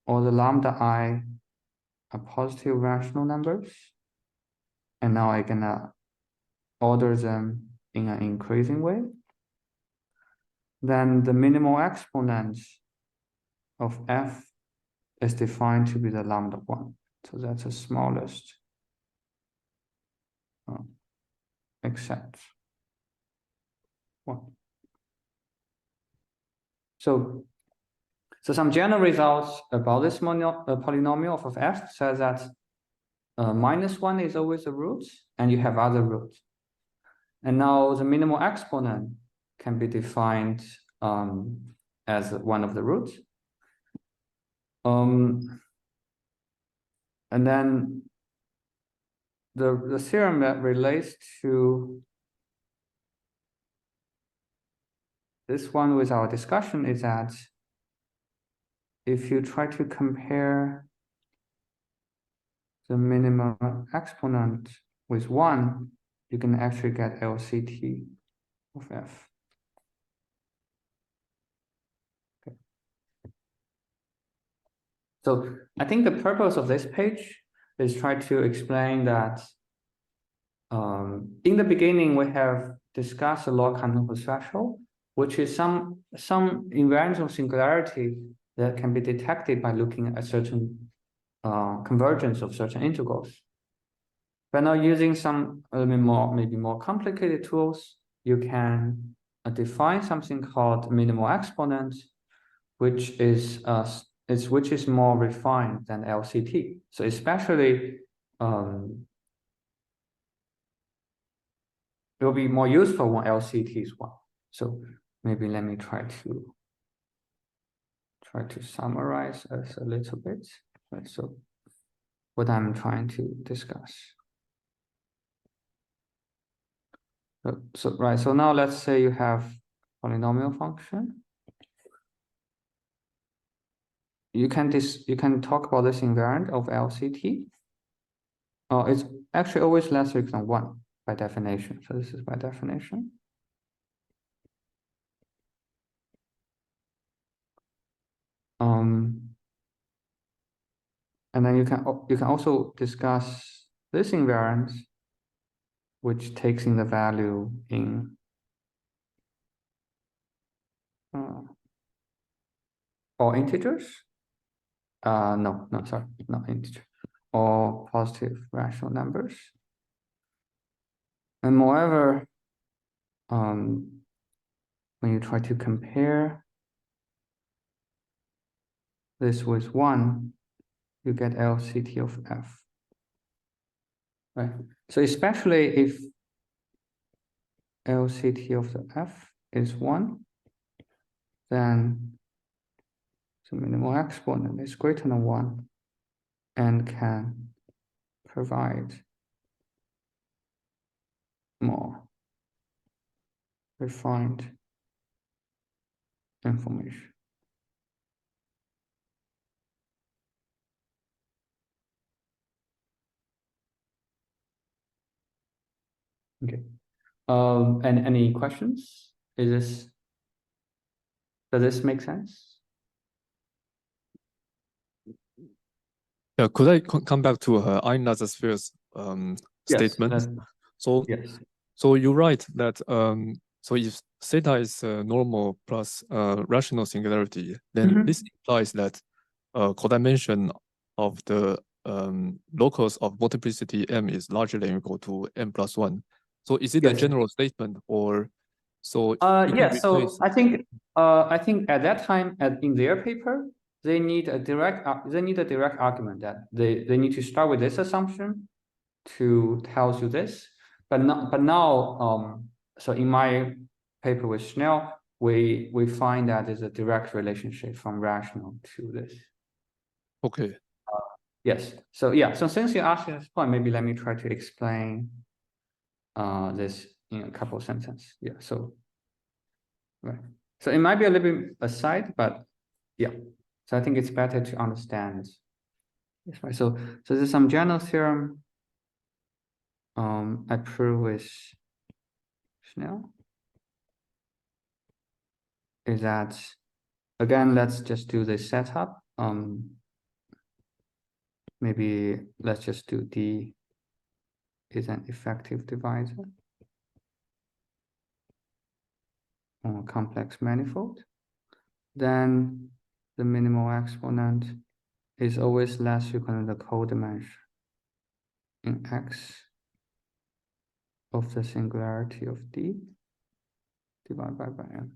all the lambda I are positive rational numbers. And now I'm gonna order them in an increasing way, then the minimal exponent of f is defined to be the lambda 1. So that's the smallest except 1. So some general results about this polynomial of f says that -1 is always a root, and you have other roots. And now the minimal exponent can be defined as one of the roots. And then the theorem that relates to this one with our discussion is that if you try to compare the minimum exponent with 1, you can actually get LCT of f. Okay. So I think the purpose of this page is try to explain that in the beginning we have discussed the log-canonical threshold, which is some invariance of singularity that can be detected by looking at a certain convergence of certain integrals. But now using some maybe more complicated tools, you can define something called minimal exponent, which is more refined than LCT. So especially it will be more useful when LCT is 1. So maybe let me try to summarize this a little bit. Right, so what I'm trying to discuss. So now let's say you have polynomial function. You can talk about this invariant of LCT. It's actually always less or equal than 1 by definition. So this is by definition. And then you can also discuss this invariant, which takes in the value in all integers. No, sorry, not integer. All positive rational numbers. And moreover, when you try to compare this with 1, you get LCT of f. Right. So especially if LCT of the f is 1, then the minimal exponent is greater than 1 and can provide more refined information. Okay. And any questions? Does this make sense? Yeah, could I come back to Einlaser-Sphere's statement? Yes. So yes. So you write that so if theta is normal plus rational singularity, then this implies that codimension of the locus of multiplicity m is larger than or equal to m plus 1. So is it a general statement, or so? Yes. So I think at that time in their paper they need a direct argument that they need to start with this assumption to tell you this, but now so in my paper with Schnell we find that there's a direct relationship from rational to this. Okay. Yes. So yeah. So since you asked this point, maybe let me try to explain this in a couple of sentences. Yeah. So right. So it might be a little bit aside, but yeah. So I think it's better to understand this, right? So there's some general theorem I prove with Schnell is that, again, let's just do the setup. Maybe let's just do D is an effective divisor. on a complex manifold, then the minimal exponent is always less equal than the codimension in X of the singularity of D divided by M.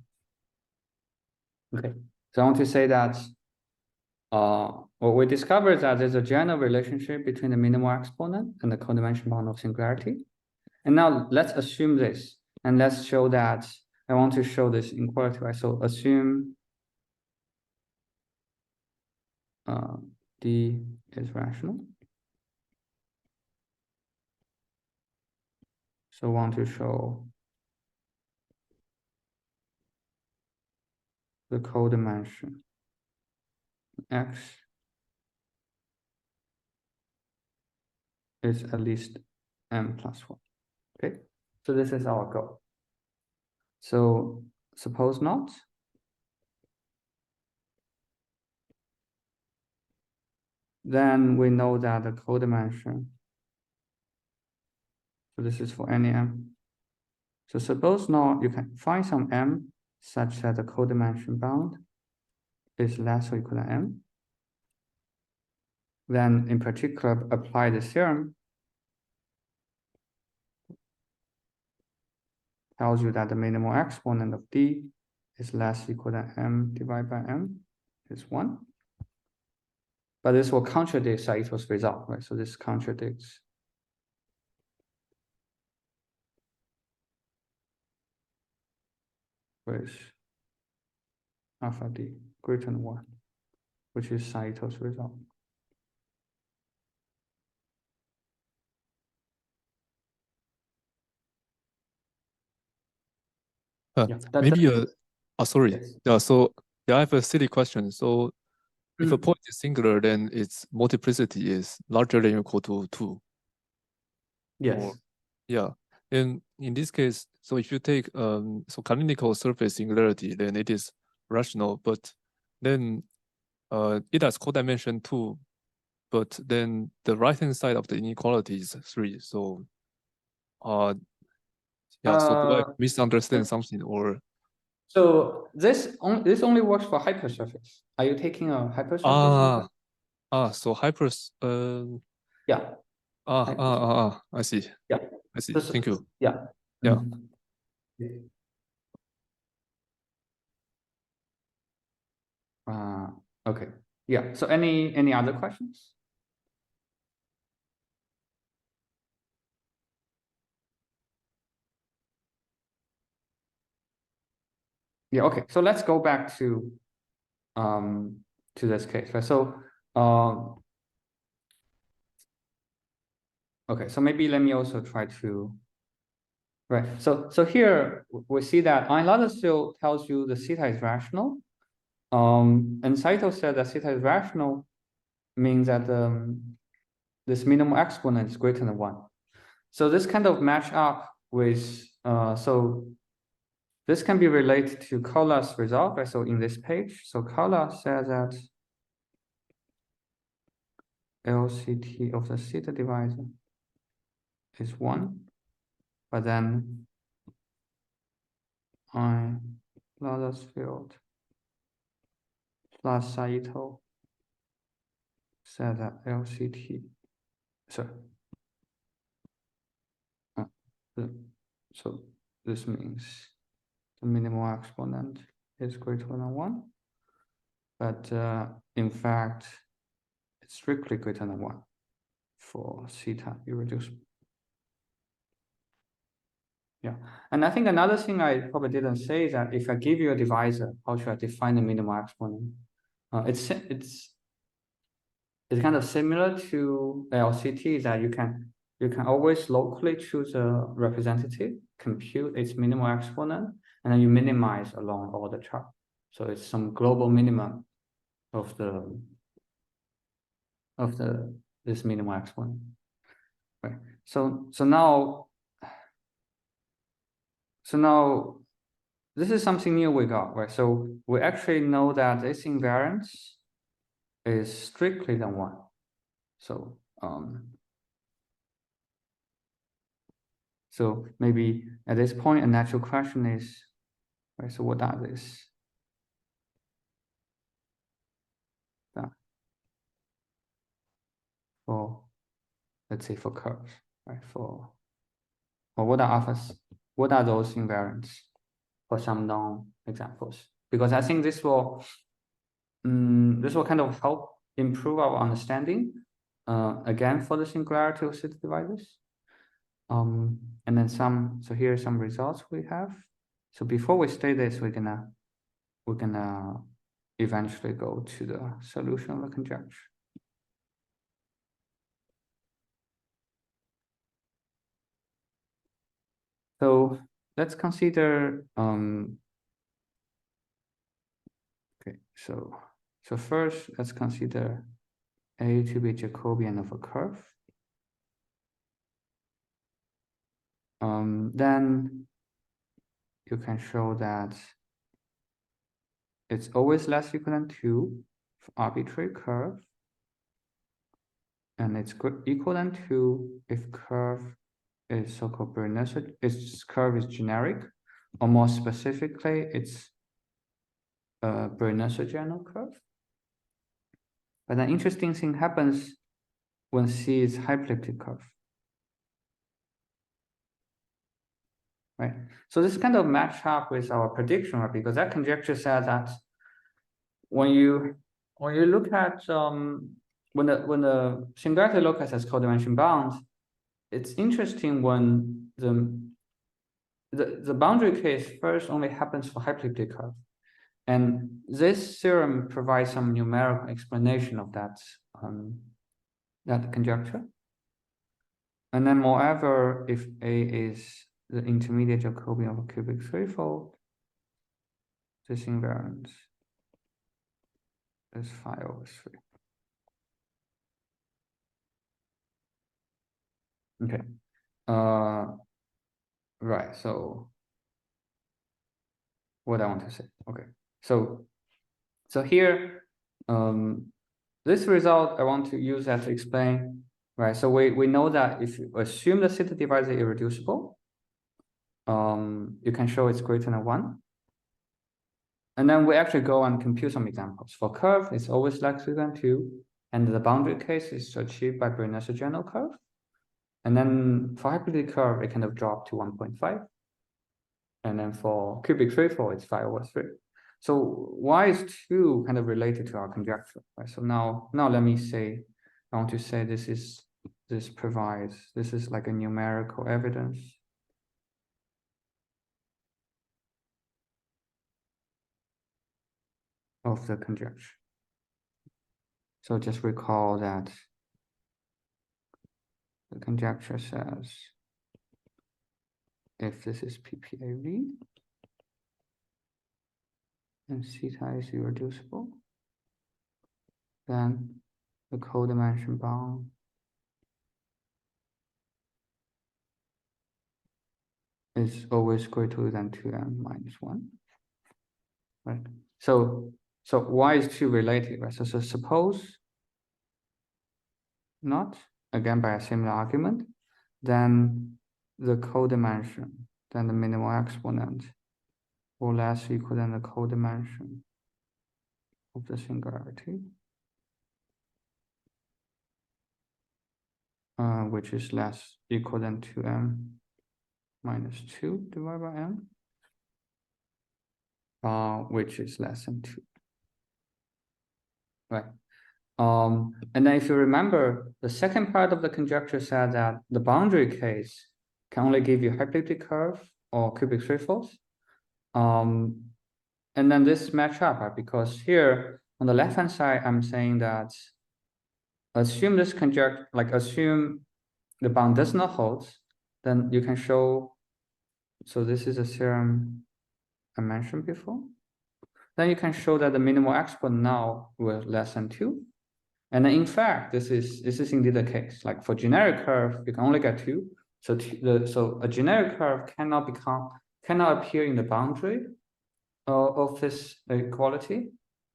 Okay, so I want to say that what we discovered that there's a general relationship between the minimal exponent and the codimension bound of singularity. And now let's assume this, and let's show that I want to show this inequality, right? So assume D is rational. So I want to show the codimension X is at least M plus 1. Okay, so this is our goal. So suppose not. Then we know that the codimension, so this is for any M. So suppose now you can find some M such that the codimension bound is less or equal than M. Then in particular, apply the theorem. Tells you that the minimal exponent of D is less or equal than M divided by M is 1. But this will contradict Saito's result, right? So this contradicts with alpha D greater than 1, which is Saito's result. Maybe sorry. Yes. Yeah, so I have a silly question. So if a Mm. point is singular, then its multiplicity is larger than or equal to 2. Yes. Or, yeah. And in this case, so if you take so canonical surface singularity, then it is rational, but then it has codimension 2, but then the right-hand side of the inequality is 3. So yeah, so do I misunderstand something, or So this only works for hypersurface. Are you taking a hypersurface? so hyper Yeah. I see. Yeah. I see. This, Thank you. yeah. Yeah. Okay. Yeah. So any other questions? Yeah. Okay. So let's go back to this case, right? So okay. So maybe let me also try to. Right. So here we see that Einlander still tells you the theta is rational. And Saito said that theta is rational means that this minimum exponent is greater than 1. So this kind of match up with so this can be related to Collat's result, right? So in this page, so Collat says that LCT of the theta divisor is 1, but then Einlander's field plus Saito said that LCT, sorry. So this means the minimal exponent is greater than 1, but in fact, it's strictly greater than 1 for theta irreducible. Yeah, and I think another thing I probably didn't say is that if I give you a divisor, how should I define the minimal exponent? It's kind of similar to LCT, that you can always locally choose a representative, compute its minimal exponent, and then you minimize along all the chart. So it's some global minimum of this minimal exponent. Right. So now this is something new we got, right? So we actually know that this invariance is strictly than 1. So so maybe at this point, a natural question is, right? So what are these? For, let's say, for curves, right? For what are alphas? What are those invariants for some known examples? Because I think this will kind of help improve our understanding. Again, for the singularity of city divisors. And then so here are some results we have. So before we state this, we're gonna eventually go to the solution of the conjecture. So let's consider okay, so first let's consider A to be Jacobian of a curve. Then you can show that it's always less equal than 2 for arbitrary curve. And it's equal than 2 if curve is so-called Bernoulli, its curve is generic, or more specifically, it's a Bernoulli curve. But an interesting thing happens when C is hyperelliptic curve. Right? So this kind of match up with our prediction, right? Because that conjecture says that when you look at when the singularity locus has codimension bounds, it's interesting when the boundary case first only happens for hyperelliptic curve. And this theorem provides some numerical explanation of that conjecture. And then moreover, if A is the intermediate Jacobian of a cubic threefold, this invariance is phi over 3. Okay. Right. So what I want to say. Okay. So here, this result I want to use that to explain. Right. So we know that if you assume the city divisor is irreducible, you can show it's greater than 1. And then we actually go and compute some examples. For curve, it's always less than 2, and the boundary case is achieved by Bernoulli general curve. And then for hyperelliptic curve, it kind of dropped to 1.5. And then for cubic threefold, it's phi over 3. So why is 2 kind of related to our conjecture? Right? So now let me say, I want to say this is like a numerical evidence of the conjecture. So just recall that the conjecture says if this is PPAV and theta is irreducible, then the codimension bound is always greater than 2m minus 1. Right. So why is 2 related? Right. So suppose not, again by a similar argument, then the codimension, then the minimal exponent or less equal than the codimension of the singularity, which is less equal than 2m minus 2 divided by m, which is less than 2. Right. And then if you remember, the second part of the conjecture said that the boundary case can only give you hyperelliptic curve or cubic threefolds. And then this match up, right? Because here on the left-hand side, I'm saying that assume this conjecture, like assume the bound does not hold, then you can show, so this is a theorem I mentioned before. Then you can show that the minimal exponent now will less than 2. And then in fact, this is indeed the case. Like for generic curve, you can only get 2. So a generic curve cannot appear in the boundary of this equality.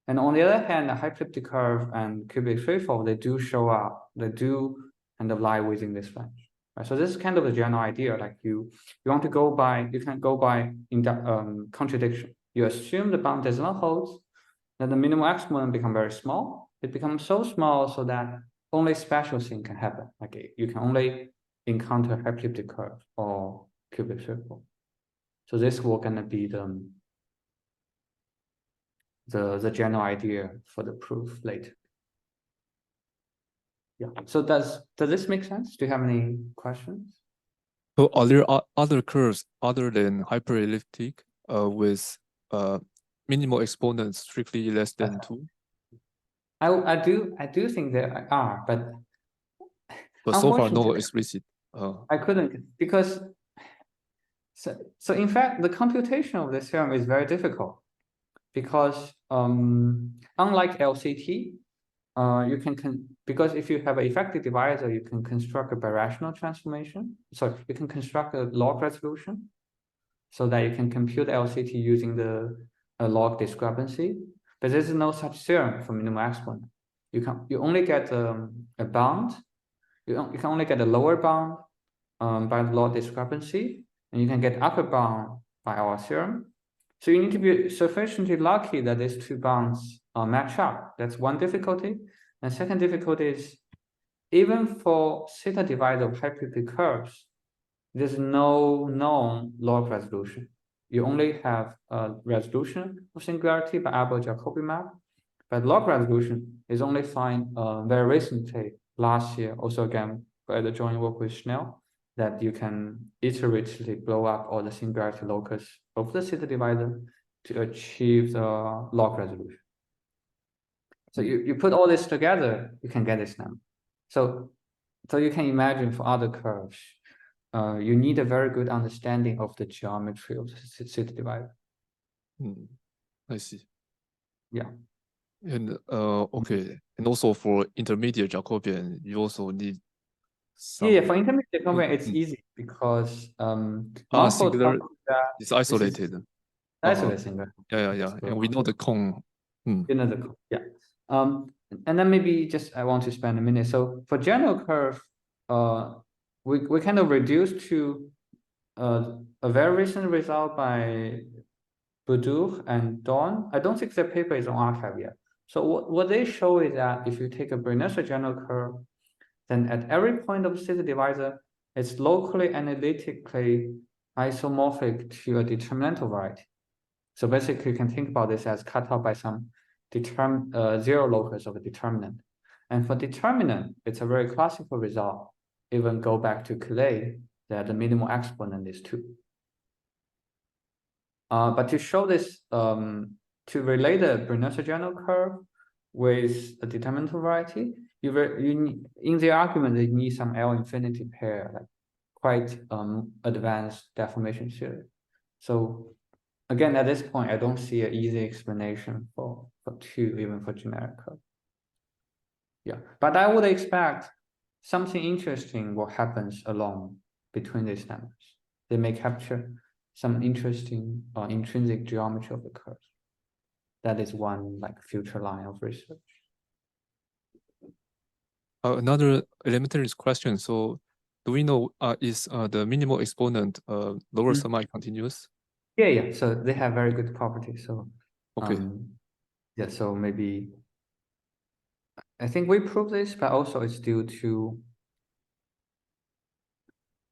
And on the other hand, the hyperelliptic curve and cubic threefold, they do show up. They do kind of lie within this range. right? So this is kind of the general idea. Like you want to go by, you can go by contradiction. You assume the bound does not hold, then the minimal exponent become very small. It becomes so small so that only special thing can happen. Like you can only encounter hyperelliptic curve or cubic circle. So this will gonna be the general idea for the proof later. Yeah. So does this make sense? Do you have any questions? So are there other curves other than hyperelliptic with minimal exponents strictly less than 2? I do think there are, but so far no unfortunately, explicit. I couldn't, because so in fact the computation of this theorem is very difficult, because unlike LCT, you can because if you have an effective divisor, you can construct a birational transformation. So you can construct a log resolution so that you can compute LCT using the log discrepancy. But there's no such theorem for minimal exponent. You only get a bound. You can only get a lower bound by the log discrepancy, and you can get upper bound by our theorem. So you need to be sufficiently lucky that these two bounds match up. That's one difficulty. And second difficulty is, even for theta divisor of hyperelliptic curves, there's no known log resolution. You only have a resolution of singularity by Abel-Jacobi map, but log resolution is only found very recently, last year, also again by the joint work with Schnell, that you can iteratively blow up all the singularity locus of the theta divisor to achieve the log resolution. So you put all this together, you can get this number. So you can imagine for other curves, you need a very good understanding of the geometry of the theta divisor. I see. Yeah. And okay, and also for intermediate Jacobian, you also need some. Yeah, for intermediate Jacobian, it's easy because singular is isolated. Isolated. Yeah. And we know the cone. You know the cone. Yeah. And then maybe just I want to spend a minute. So for general curve, we kind of reduced to a very recent result by Boudour and Dawn. I don't think their paper is on arXiv yet. So what they show is that if you take a Bernoussi general curve, then at every point of theta divisor, it's locally analytically isomorphic to a determinantal variety. So basically, you can think about this as cut off by some zero locus of a determinant. And for determinant, it's a very classical result. Even go back to Clay, that the minimal exponent is 2. But to show this, to relate the Bernoussi general curve with a determinantal variety, in the argument, they need some L infinity pair, like quite advanced deformation theory. So again, at this point, I don't see an easy explanation for 2, even for generic curve. Yeah, but I would expect something interesting will happen along between these numbers. They may capture some interesting intrinsic geometry of the curve. That is one like future line of research. Another elementary question. So do we know is the minimal exponent lower semi-continuous? Yeah. So they have very good properties. So okay. Yeah, so maybe I think we prove this, but also it's due to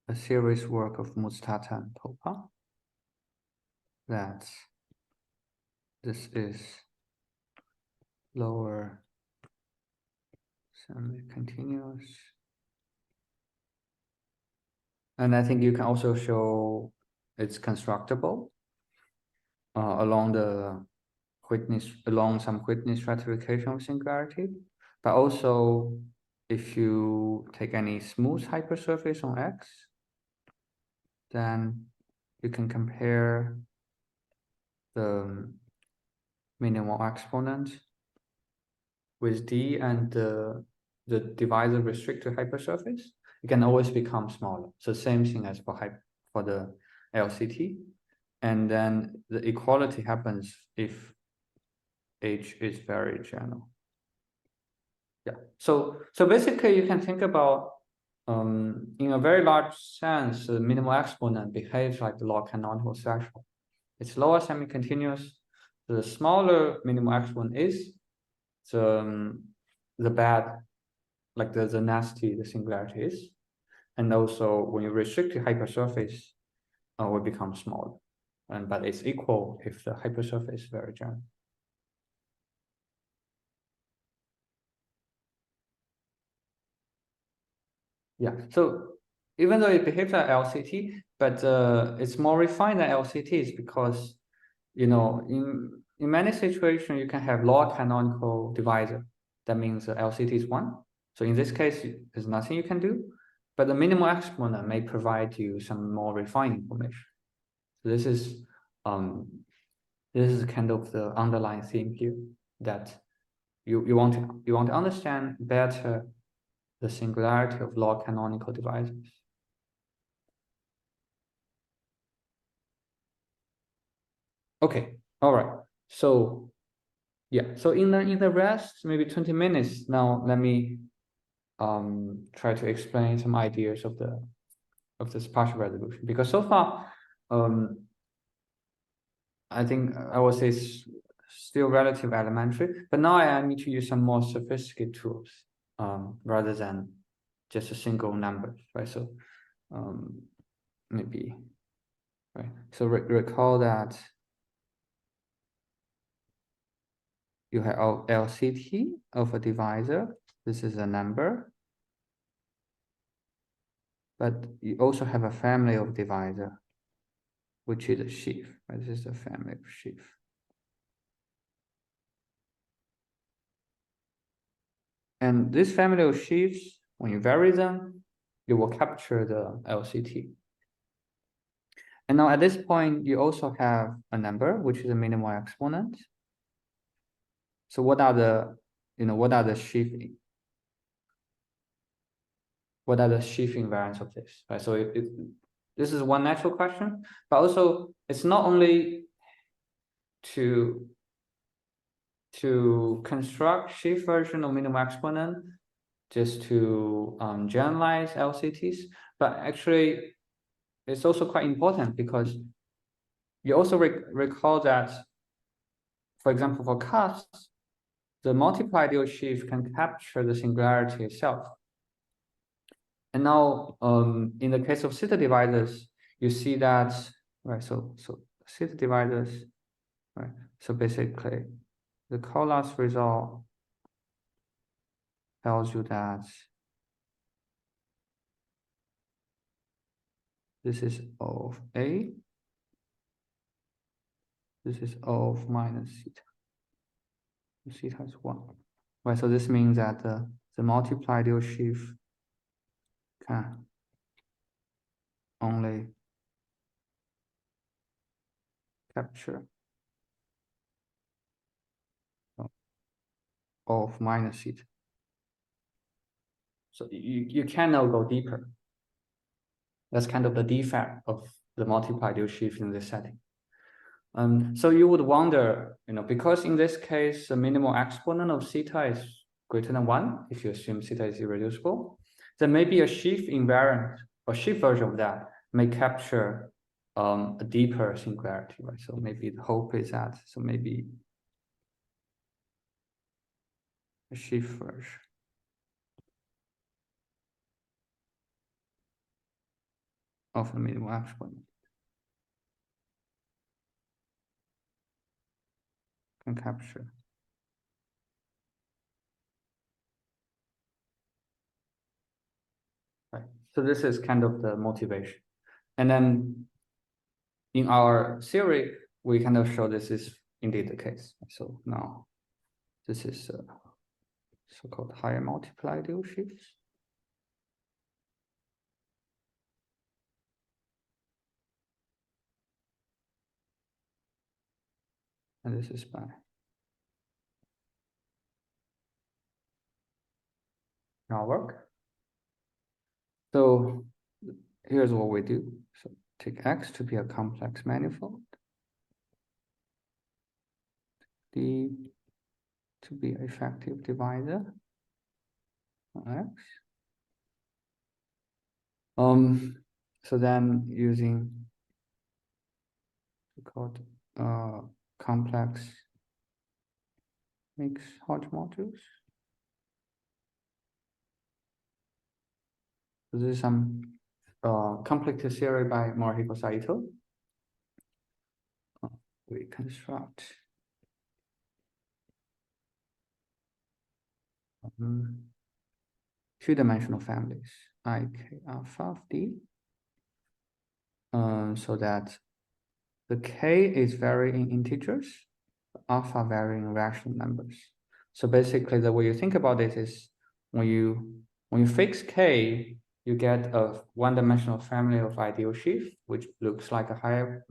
a serious work of Mustata and Popa that this is lower semi-continuous. And I think you can also show it's constructible along some Whitney stratification of singularity, but also if you take any smooth hypersurface on X, then you can compare the minimal exponent with D and the divisor restrict to hypersurface. It can always become smaller. So same thing as for the LCT. And then the equality happens if H is very general. Yeah. So basically you can think about in a very large sense, the minimal exponent behaves like the log canonical threshold. It's lower semi-continuous. The smaller minimal exponent is, the bad, like the nasty, the singularity is. And also when you restrict the hypersurface, will become smaller. But it's equal if the hypersurface is very general. Yeah, so even though it behaves like LCT, but it's more refined than LCTs because, in many situations, you can have log canonical divisor. That means LCT is 1. So in this case, there's nothing you can do, but the minimal exponent may provide you some more refined information. So this is kind of the underlying theme here, that you want to understand better the singularity of log canonical divisors. Okay, all right. So yeah, so in the rest, maybe 20 minutes now, let me try to explain some ideas of this partial resolution, because so far I think I would say it's still relatively elementary, but now I need to use some more sophisticated tools rather than just a single number, right? So maybe, right? So recall that you have LCT of a divisor. This is a number, but you also have a family of divisor, which is a sheaf, right? This is the family of sheaf. And this family of sheaves, when you vary them, you will capture the LCT. And now at this point, you also have a number, which is a minimal exponent. So what are the sheaf? What are the sheaf invariants of this, right? So this is one natural question, but also it's not only to construct sheaf version of minimal exponent just to generalize LCTs, but actually it's also quite important because you also recall that, for example, for casts, the multiply ideal sheaf can capture the singularity itself. And now, in the case of zeta divisors, you see that, right? So zeta divisors, right? So basically, the Collatz result tells you that this is O of A. This is O of minus zeta. Zeta is 1. Right, so this means that the multiply ideal sheaf can only capture O of minus zeta. So you cannot go deeper. That's kind of the defect of the multiply ideal sheaf in this setting. So you would wonder, because in this case, the minimal exponent of zeta is greater than 1, if you assume zeta is irreducible, then maybe a sheaf invariant or sheaf version of that may capture a deeper singularity, right? So maybe the hope is that, so maybe a sheaf version of the minimal exponent can capture. Right. So this is kind of the motivation. And then in our theory, we kind of show this is indeed the case. So now this is so-called higher multiply ideal sheaves. And this is by our work. So here's what we do. So take X to be a complex manifold, D to be effective divisor of X, So then using called complex mixed Hodge modules. So this is some complexity theory by Morihiko Saito. We construct two-dimensional families ik alpha of d, so that the k is varying in integers, alpha varying in rational numbers. So basically, the way you think about this is when you fix k, you get a one-dimensional family of ideal sheaf, which looks like a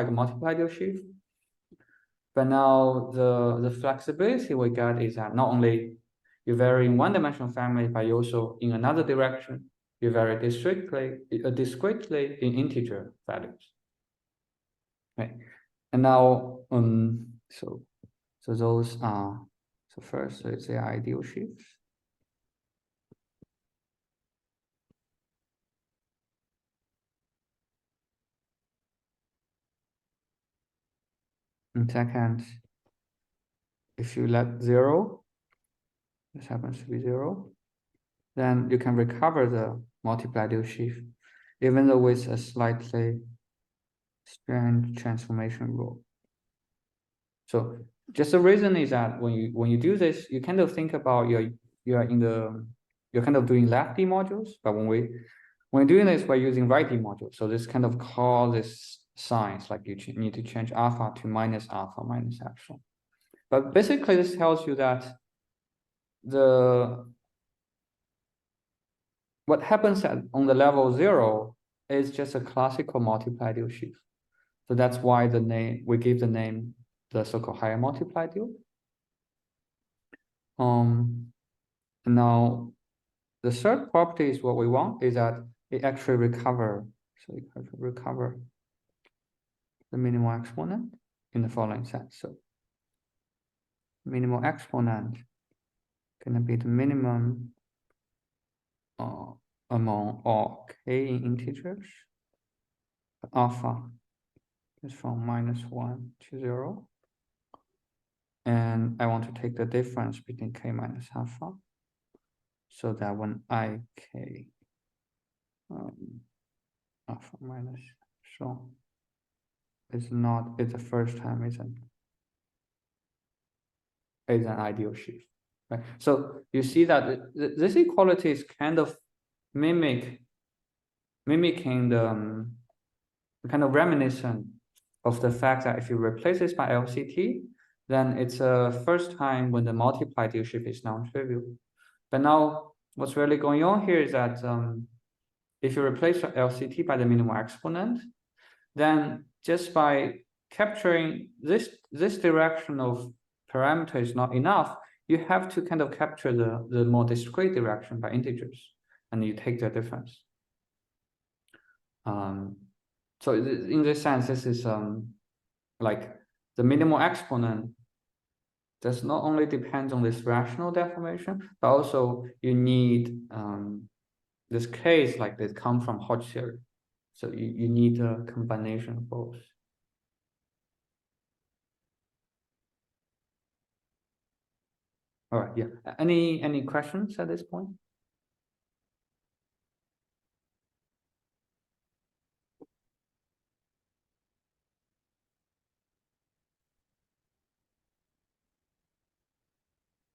multiple ideal sheaf. But now the flexibility we get is that not only you vary in one-dimensional family, but you also in another direction, you vary discretely in integer values. Right. And now so those are, so first it's the ideal sheaves. And second, if you let zero, this happens to be zero, then you can recover the multiple ideal sheaf, even though with a slightly strange transformation rule. So just the reason is that when you do this, you kind of think about you're kind of doing lefty modules, but when we're doing this, we're using righty modules. So this kind of causes signs like you need to change alpha to minus alpha minus epsilon. But basically, this tells you that what happens on the level 0 is just a classical multiple ideal sheaf. So that's why we give the name the so-called higher multiple ideal. Now the third property is what we want is that it actually recover. So it recover the minimal exponent in the following sense. So minimal exponent gonna be the minimum among all k in integers. Alpha is from -1 to 0. And I want to take the difference between k minus alpha, so that when ik alpha minus so it's the first time it's an ideal sheaf, right? So you see that this equality is kind of mimicking the kind of reminiscent of the fact that if you replace this by LCT, then it's a first time when the multiple ideal sheaf is non-trivial. But now what's really going on here is that if you replace LCT by the minimal exponent, then just by capturing this direction of parameter is not enough. You have to kind of capture the more discrete direction by integers, and you take the difference. So in this sense, this is like the minimal exponent does not only depend on this rational deformation, but also you need this case like this come from Hodge theory. So you need a combination of both. All right, yeah. Any questions at this point?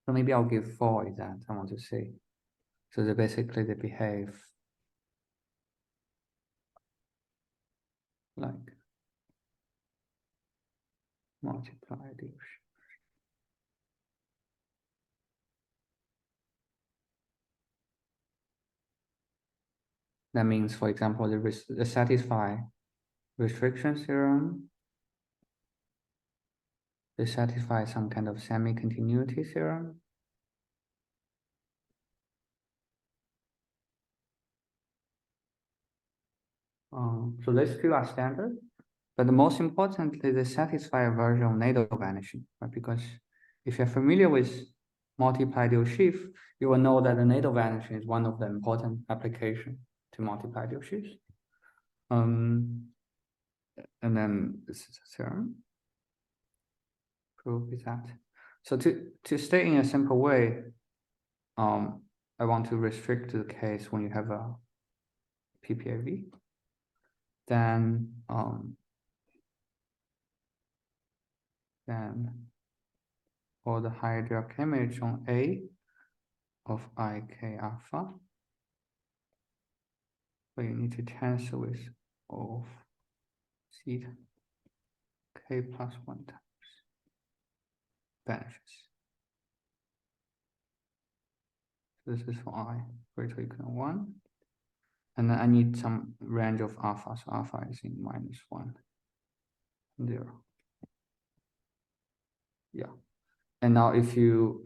So maybe I'll give 4 is that I want to see. So they behave like multiply ideals. That means, for example, the satisfy restriction theorem. They satisfy some kind of semi-continuity theorem. So these two are standard, but the most importantly, they satisfy a version of Nader vanishing, right? Because if you're familiar with multiple ideal sheaf, you will know that the Nader vanishing is one of the important applications to multiply ideal sheaves. And then this is a theorem. Proof is that. So to state in a simple way, I want to restrict to the case when you have a PPAV. Then for the higher direct image on A of IK alpha, but you need to tensor with of theta K plus 1 times vanishes. So this is for I greater or equal to 1. And then I need some range of alpha. So alpha is in -1, 0. Yeah. And now if you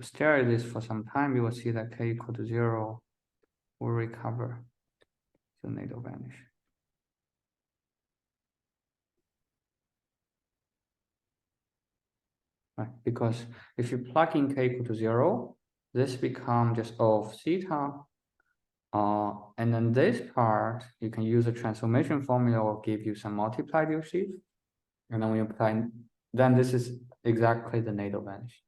stare at this for some time, you will see that K equal to 0 will recover the natal vanish. Right? Because if you plug in K equal to 0, this becomes just O of theta. And then this part, you can use a transformation formula or give you some multiplied ideal sheaf. And then when you apply, then this is exactly the natal vanish.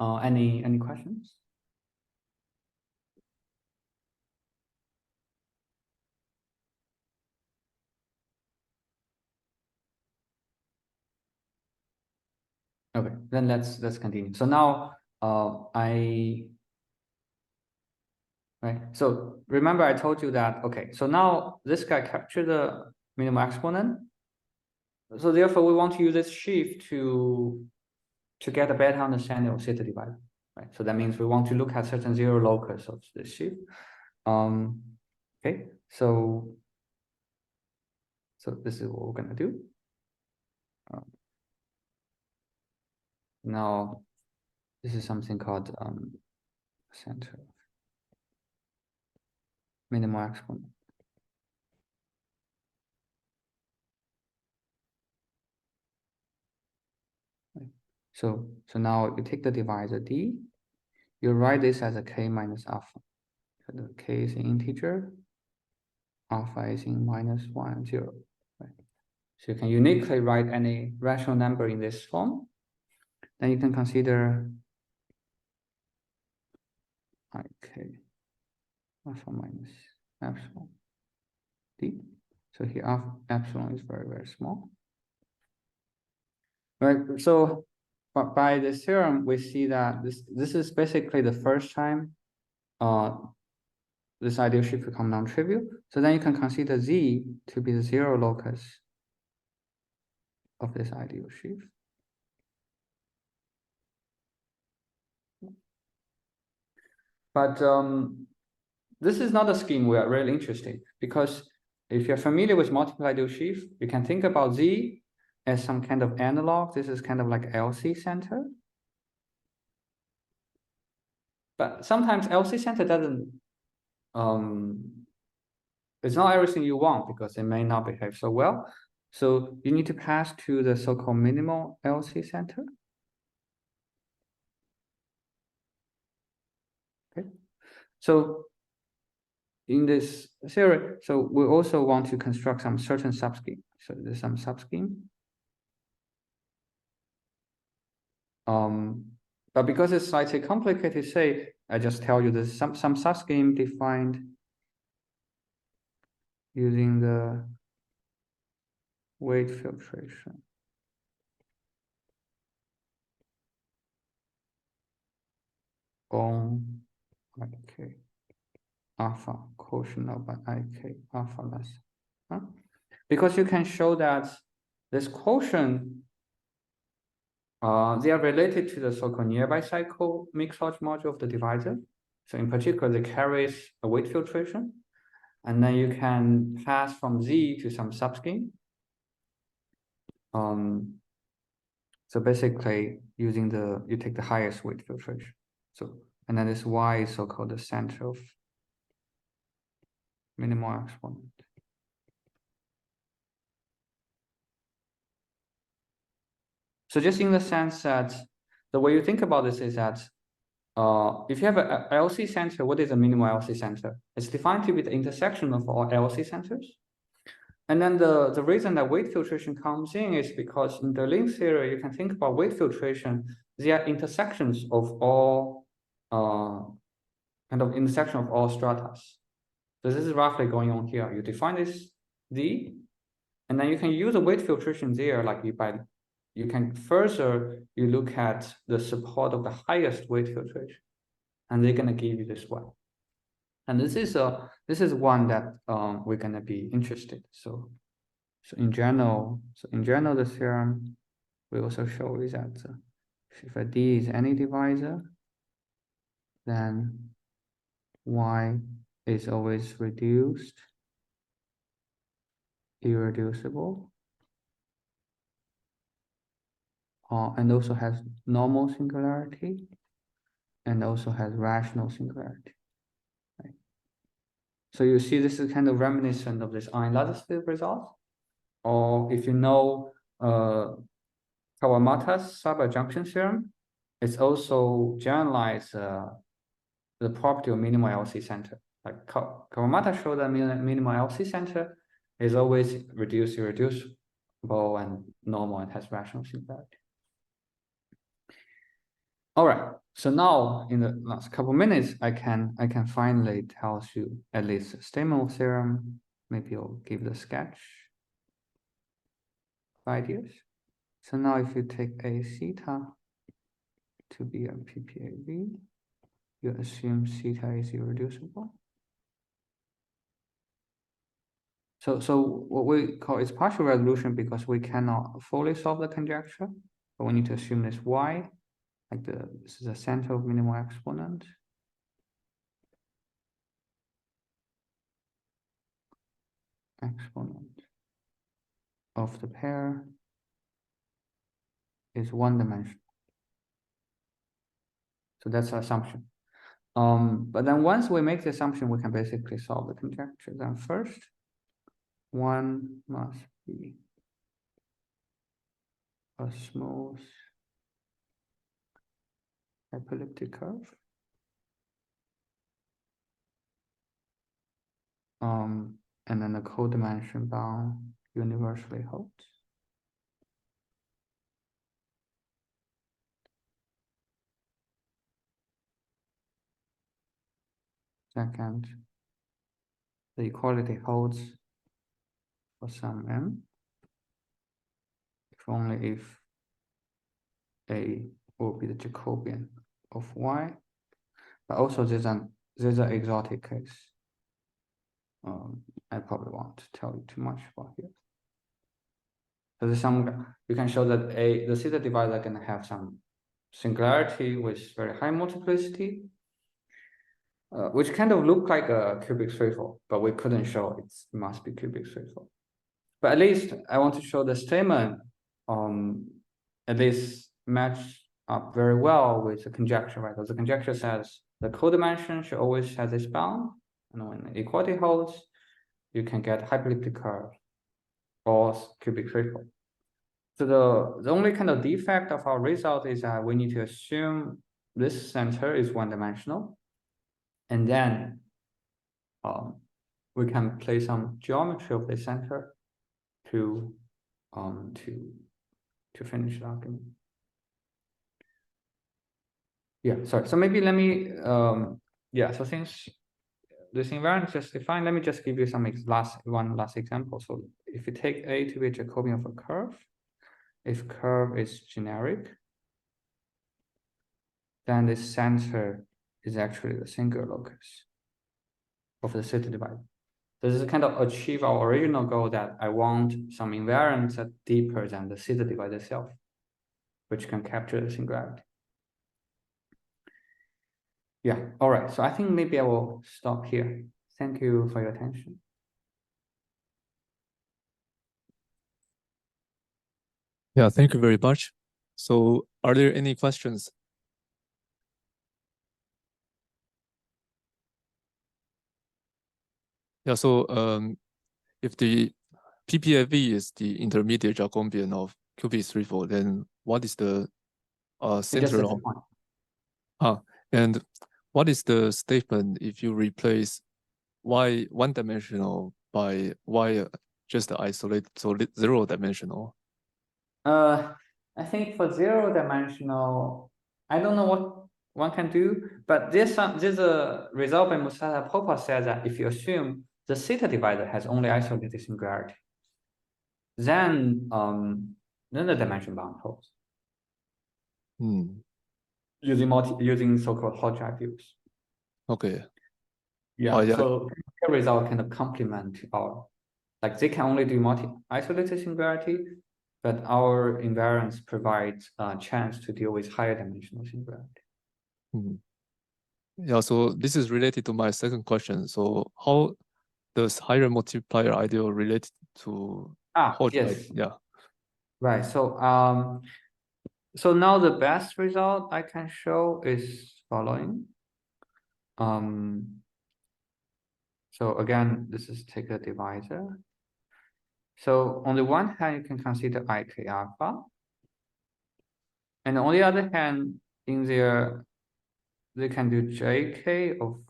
Any questions? Okay, then let's continue. So now right. So remember I told you that, okay, so now this guy captured the minimal exponent. So therefore we want to use this sheaf to get a better understanding of theta divided, right? So that means we want to look at certain zero locus of this sheaf. Okay, so this is what we're gonna do. Now this is something called center of minimal exponent. Right. So now you take the divisor d, you write this as a k minus alpha. So the k is an integer, alpha is in -1, 0. Right. So you can uniquely write any rational number in this form. Then you can consider ik alpha minus epsilon d. So here epsilon is very, very small. Right. So by this theorem, we see that this is basically the first time this ideal sheaf become non-trivial. So then you can consider Z to be the zero locus of this ideal sheaf. But this is not a scheme we are really interested in, because if you're familiar with multiple ideal sheaf, you can think about Z as some kind of analog. This is kind of like LC center. But sometimes LC center doesn't, it's not everything you want because it may not behave so well. So you need to pass to the so-called minimal LC center. Okay. So in this theory, so we also want to construct some certain subscheme. So there's some subscheme. But because it's slightly complicated, say, I just tell you there's some subscheme defined using the weight filtration. On okay. alpha quotient over ik alpha less. Huh? Because you can show that this quotient, they are related to the so-called nearby cycle mixed Hodge module of the divisor. So in particular, the carries a weight filtration, and then you can pass from Z to some subscheme. So basically using you take the highest weight filtration. So, and then this Y is so-called the center of minimal exponent. So just in the sense that the way you think about this is that if you have a LC center, what is a minimal LC center? It's defined to be the intersection of all LC centers. And then the reason that weight filtration comes in is because in the Ling theory, you can think about weight filtration, they are intersections of all kind of intersection of all stratas. So this is roughly going on here. You define this Z, and then you can use a weight filtration there, like you can further look at the support of the highest weight filtration, and they're gonna give you this one. And this is one that we're gonna be interested. So in general, the theorem we also show is that if a D is any divisor, then Y is always reduced, irreducible, and also has normal singularity, and also has rational singularity. Right? So you see, this is kind of reminiscent of this Einlad's result, or if you know Kawamata's subadjunction theorem, it's also generalized the property of minimal LC center. Like Kawamata showed that minimal LC center is always reduced, irreducible, and normal, and has rational singularity. All right. So now in the last couple minutes, I can finally tell you at least Steinmetz theorem. Maybe I'll give the sketch ideas. So now if you take a theta to be a PPAV, you assume theta is irreducible. So what we call is partial resolution because we cannot fully solve the conjecture, but we need to assume this Y, like this is the center of minimal exponent. Exponent of the pair is one dimensional. So that's the assumption. But then once we make the assumption, we can basically solve the conjecture. Then first, one must be a smooth hyperelliptic curve. And then the codimension bound universally holds. Second, the equality holds for some m, if only if A will be the Jacobian of Y. But also there's an exotic case. I probably won't tell you too much about here. So there's you can show that the theta divisor can have some singularity with very high multiplicity, which kind of look like a cubic threefold, but we couldn't show it must be cubic threefold. But at least I want to show the statement at least match up very well with the conjecture, right? Because the conjecture says the codimension should always have this bound, and when the equality holds, you can get hyperelliptic curve or cubic threefold. So the only kind of defect of our result is that we need to assume this center is one dimensional, and then we can play some geometry of the center to finish the argument. Yeah, sorry. So maybe let me yeah. So since this invariant is just defined, let me just give you some one last example. So if you take A to be a Jacobian of a curve, if curve is generic, then the center is actually the singular locus. of the city divisor. This is kind of achieve our original goal that I want some invariants that deeper than the city divisor itself, which can capture the singularity. Yeah, all right. So I think maybe I will stop here. Thank you for your attention. Yeah, thank you very much. So are there any questions? Yeah, so if the PPAV is the intermediate Jacobian of QP34, then what is the center of? And what is the statement if you replace y one-dimensional by y just isolated, so zero dimensional? I think for zero dimensional, I don't know what one can do, but there's a result by Musata Popa says that if you assume the theta divisor has only isolated singularity, then the dimension bound holds. Using so-called Hodge ideals. Okay. Yeah. Yeah. So the result kind of complement our, like they can only do multi-isolated singularity, but our invariance provides a chance to deal with higher dimensional singularity. Yeah, so this is related to my second question. So how does higher multiplier ideal relate to Hodge? Yes. Yeah. Right. So now the best result I can show is following. So again, this is take a divisor. So on the one hand, you can consider IK alpha. And on the other hand, in there, they can do JK of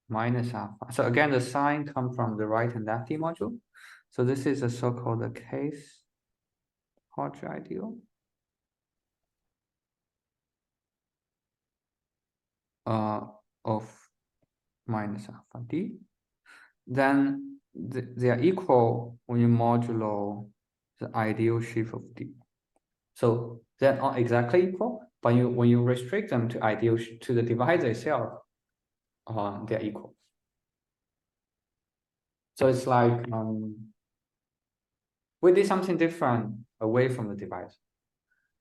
minus alpha. So again, the sign comes from the right and lefty module. So this is a so-called case Hodge ideal. Of minus alpha D. Then they are equal when you modulo the ideal sheaf of D. So they're not exactly equal, but when you restrict them to ideal to the divisor itself, they're equal. So it's like we did something different away from the divisor,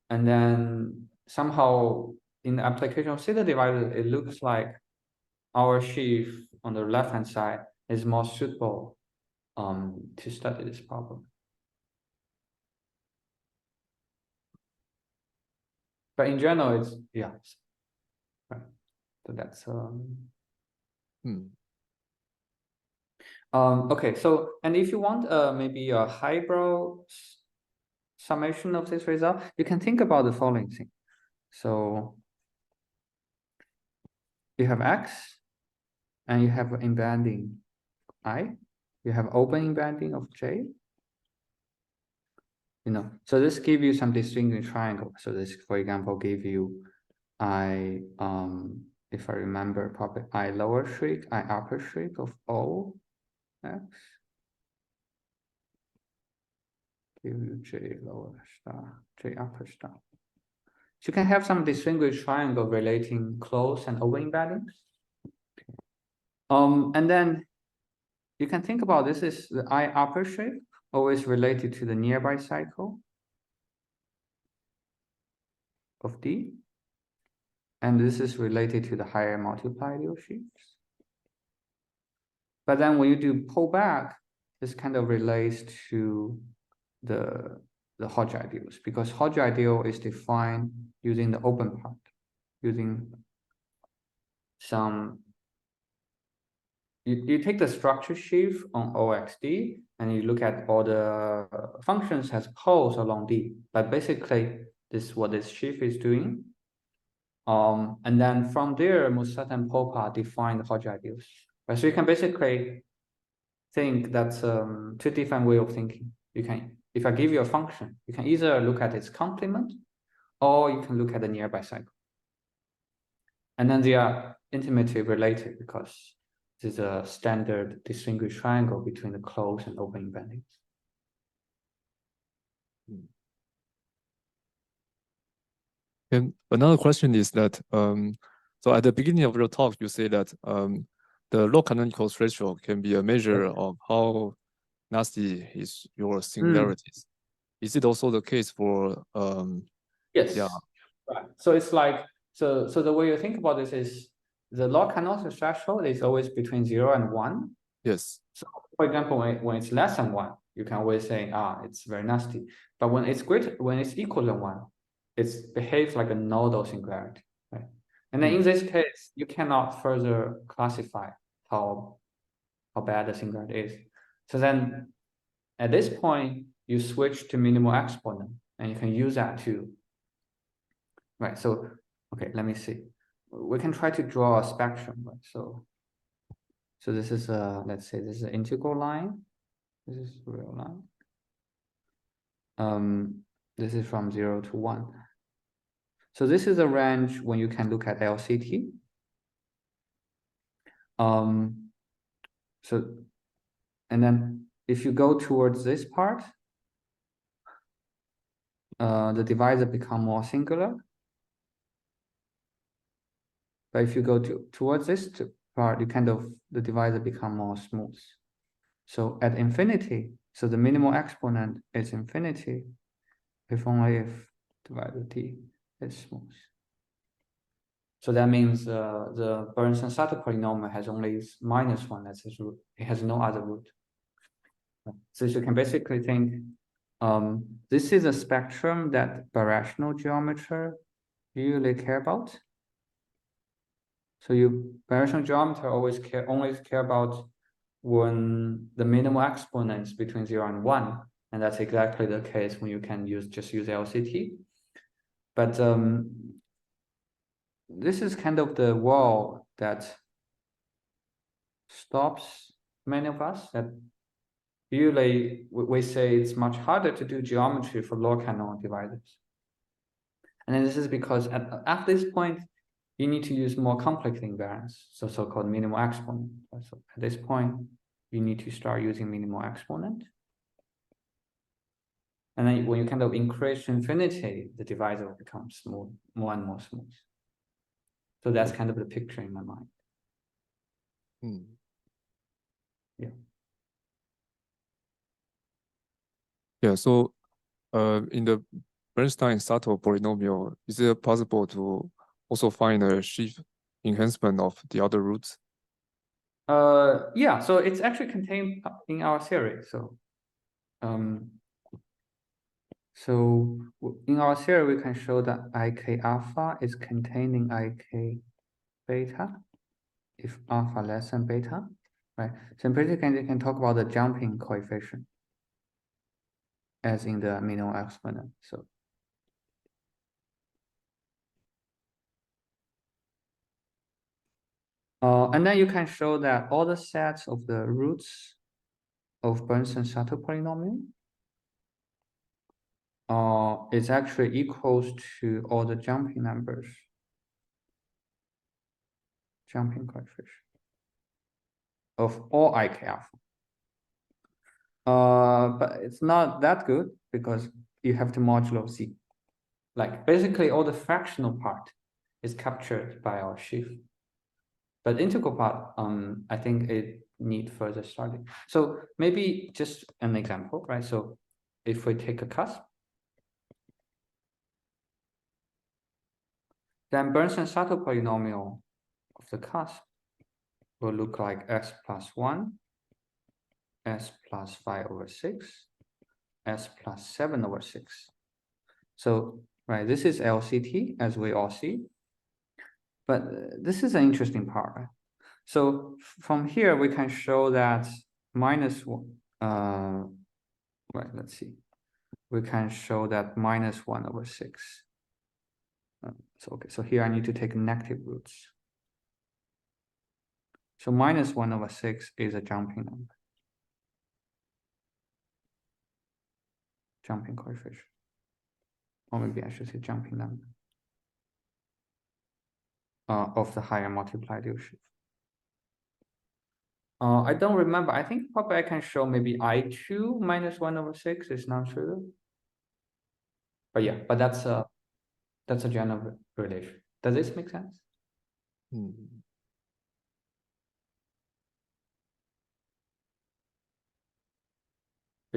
and then somehow in the application of theta divisor, it looks like our sheaf on the left hand side is more suitable to study this problem. But in general, it's right. So that's okay. So and if you want maybe a highbrow summation of this result, you can think about the following thing. So you have X, and you have embedding I, you have open embedding of J. So this give you some distinguished triangle. So this, for example, give you I if I remember probably I lower shriek, I upper shriek of O X. Give you J lower star, J upper star. So you can have some distinguished triangle relating close and open embeddings. And then you can think about this is the I upper shape, always related to the nearby cycle of D. And this is related to the higher multiply ideal sheaves. But then when you do pull back, this kind of relates to the Hodge ideals, because Hodge ideal is defined using the open part, using some you take the structure sheaf on OXD and you look at all the functions as poles along D. But basically, this is what this sheaf is doing. And then from there, Musata and Popa define the Hodge ideals. Right? So you can basically think that's two different way of thinking. You can, if I give you a function, you can either look at its complement, or you can look at the nearby cycle. And then they are intimately related because this is a standard distinguished triangle between the closed and open embeddings. And another question is that so at the beginning of your talk, you say that the log canonical threshold can be a measure of how nasty is your singularities. Is it also the case for Yes. yeah. Right. So it's like so the way you think about this is the log canonical threshold is always between 0 and 1. Yes. So for example, when it's less than 1, you can always say, it's very nasty. But when it's equal than 1, it behaves like a nodal singularity, right? And then in this case, you cannot further classify how bad the singularity is. So then at this point, you switch to minimal exponent, and you can use that too. Right, so, okay, let me see. We can try to draw a spectrum, right? So this is let's say this is an integral line. This is real line. This is from 0 to 1. So this is a range when you can look at LCT. So, and then if you go towards this part, the divisor become more singular. But if you go towards this part, the divisor become more smooth. So at infinity, so the minimal exponent is infinity, if only if divided t is smooth. So that means the Bernstein-Sato polynomial has only -1 as its root. It has no other root. So you can basically think this is a spectrum that birational geometry usually care about. So birational geometry only care about when the minimal exponents between 0 and 1, and that's exactly the case when you can just use LCT. But this is kind of the wall that stops many of us. That usually we say it's much harder to do geometry for log canonical divisors. And then this is because at this point, you need to use more complex invariants, so-called minimal exponent. So at this point, you need to start using minimal exponent. And then when you kind of increase infinity, the divisor becomes more and more smooth. So that's kind of the picture in my mind. Yeah. Yeah, so in the Bernstein-Sato polynomial, is it possible to also find a sheaf enhancement of the other roots? Yeah, so it's actually contained in our theory. So in our theory, we can show that IK alpha is contained in IK beta if alpha less than beta, right? So basically, you can talk about the jumping coefficient as in the minimal exponent. So and then you can show that all the sets of the roots of Bernstein-Sato polynomial is actually equals to all the jumping numbers, jumping coefficient of all IK alpha. But it's not that good because you have to modulo C. Like basically all the fractional part is captured by our sheaf. But integral part, I think it need further study. So maybe just an example, right? So if we take a cusp, then Bernstein-Sato polynomial of the cusp will look like s plus 1, s plus 5/6, s plus 7/6. So, right, this is LCT, as we all see. But this is an interesting part, right? So from here, we can show that -1, right, let's see. We can show that -1/6. So, okay, so here I need to take negative roots. So -1/6 is a jumping number. Jumping coefficient. Or maybe I should say jumping number. Of the higher multiplied U sheaf. I don't remember. I think probably I can show maybe I2 -1/6 is not true. But yeah, but that's a general relation. Does this make sense?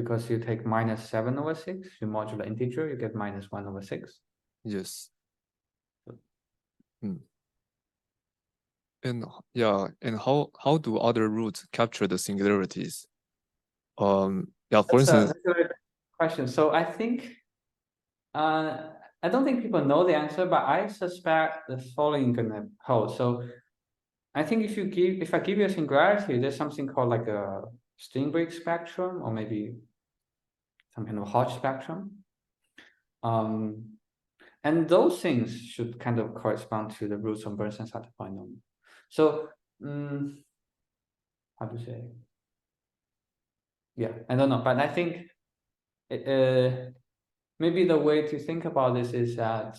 because you take -7/6, you modulo integer, you get -1/6. Yes. And yeah, and how do other roots capture the singularities? Yeah, for instance, That's a very good question. So I think, I don't think people know the answer, but I suspect the following gonna hold. So I think if I give you a singularity, there's something called like a Steenbrick spectrum, or maybe some kind of Hodge spectrum. And those things should kind of correspond to the roots of Bernstein-Satter polynomial. So, how to say? Yeah, I don't know, but I think maybe the way to think about this is that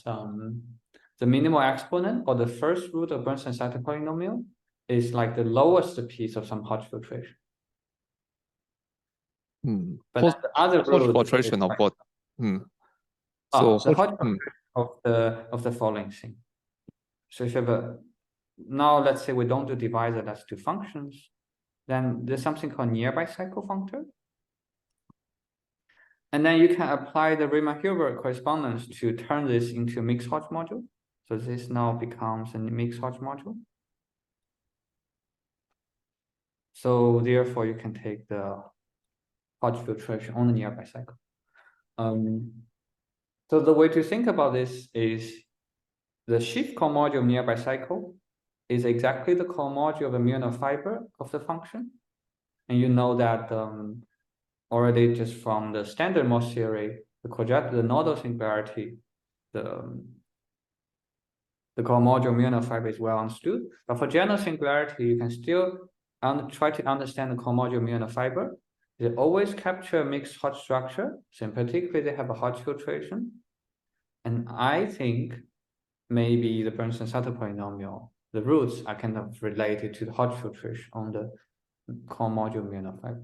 the minimal exponent, or the first root of Bernstein-Satter polynomial, is like the lowest piece of some Hodge filtration. But the other Hodge root filtration is of like, what? So the Hodge filtration of the following thing. So if you have now let's say we don't do divisor, let's do functions, then there's something called nearby cycle functor. And then you can apply the Riemann-Hilbert correspondence to turn this into a mixed Hodge module. So this now becomes a mixed Hodge module. So therefore you can take the Hodge filtration on the nearby cycle. So the way to think about this is the sheaf cohomology of nearby cycle is exactly the cohomology of the Milnor fiber of the function. And you know that already just from the standard Morse theory, the nodal singularity, the cohomology of Milnor fiber is well understood. But for general singularity, you can still try to understand the cohomology of Milnor fiber. They always capture a mixed Hodge structure. So in particular, they have a Hodge filtration. And I think maybe the Bernstein-Satter polynomial, the roots are kind of related to the Hodge filtration on the cohomology of Milnor fiber.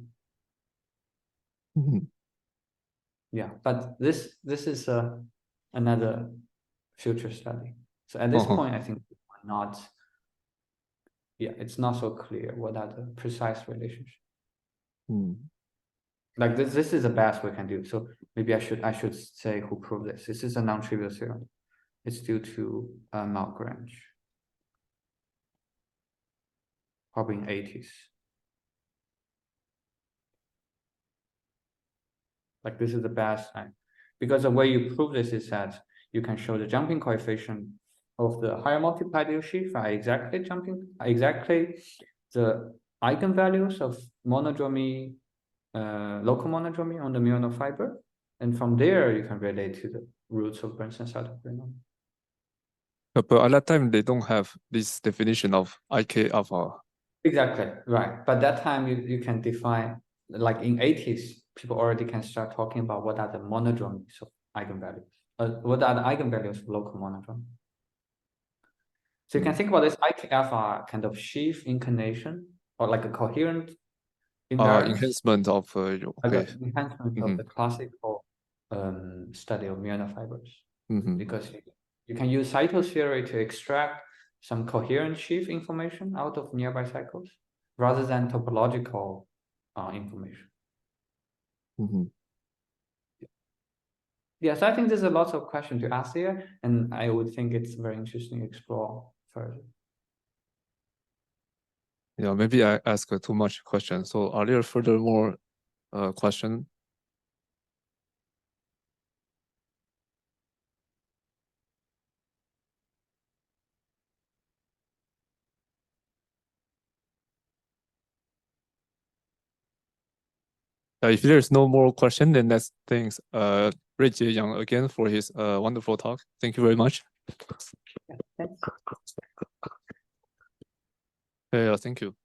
Yeah, but this is another future study. So at this point, I think not. Yeah, it's not so clear what are the precise relationships. Like this is the best we can do. So maybe I should say who proved this. This is a non-trivial theorem. It's due to Malgrange, probably in 80s. Like this is the best time, because the way you prove this is that you can show the jumping coefficient of the higher multiplied sheaf are exactly the eigenvalues of monodromy, local monodromy on the Milnor fiber, and from there you can relate to the roots of Bernstein-Satter polynomial. But at that time they don't have this definition of IK alpha. Exactly, right. But that time you can define, like in 80s, people already can start talking about what are the monodromies of eigenvalues. What are the eigenvalues of local monodromy? So you can think about this IK alpha kind of sheaf incarnation, or like a coherent enhancement of enhancement of the classical study of Milnor fibers. Because you can use Saito theory to extract some coherent sheaf information out of nearby cycles rather than topological information. Yeah, so I think there's a lot of questions to ask here, and I would think it's very interesting to explore further. Yeah, maybe I ask too much questions. So are there furthermore questions? If there's no more question, then let's thanks Ruijie Yang again for his wonderful talk. Thank you very much. Yeah, thanks. Yeah, thank you.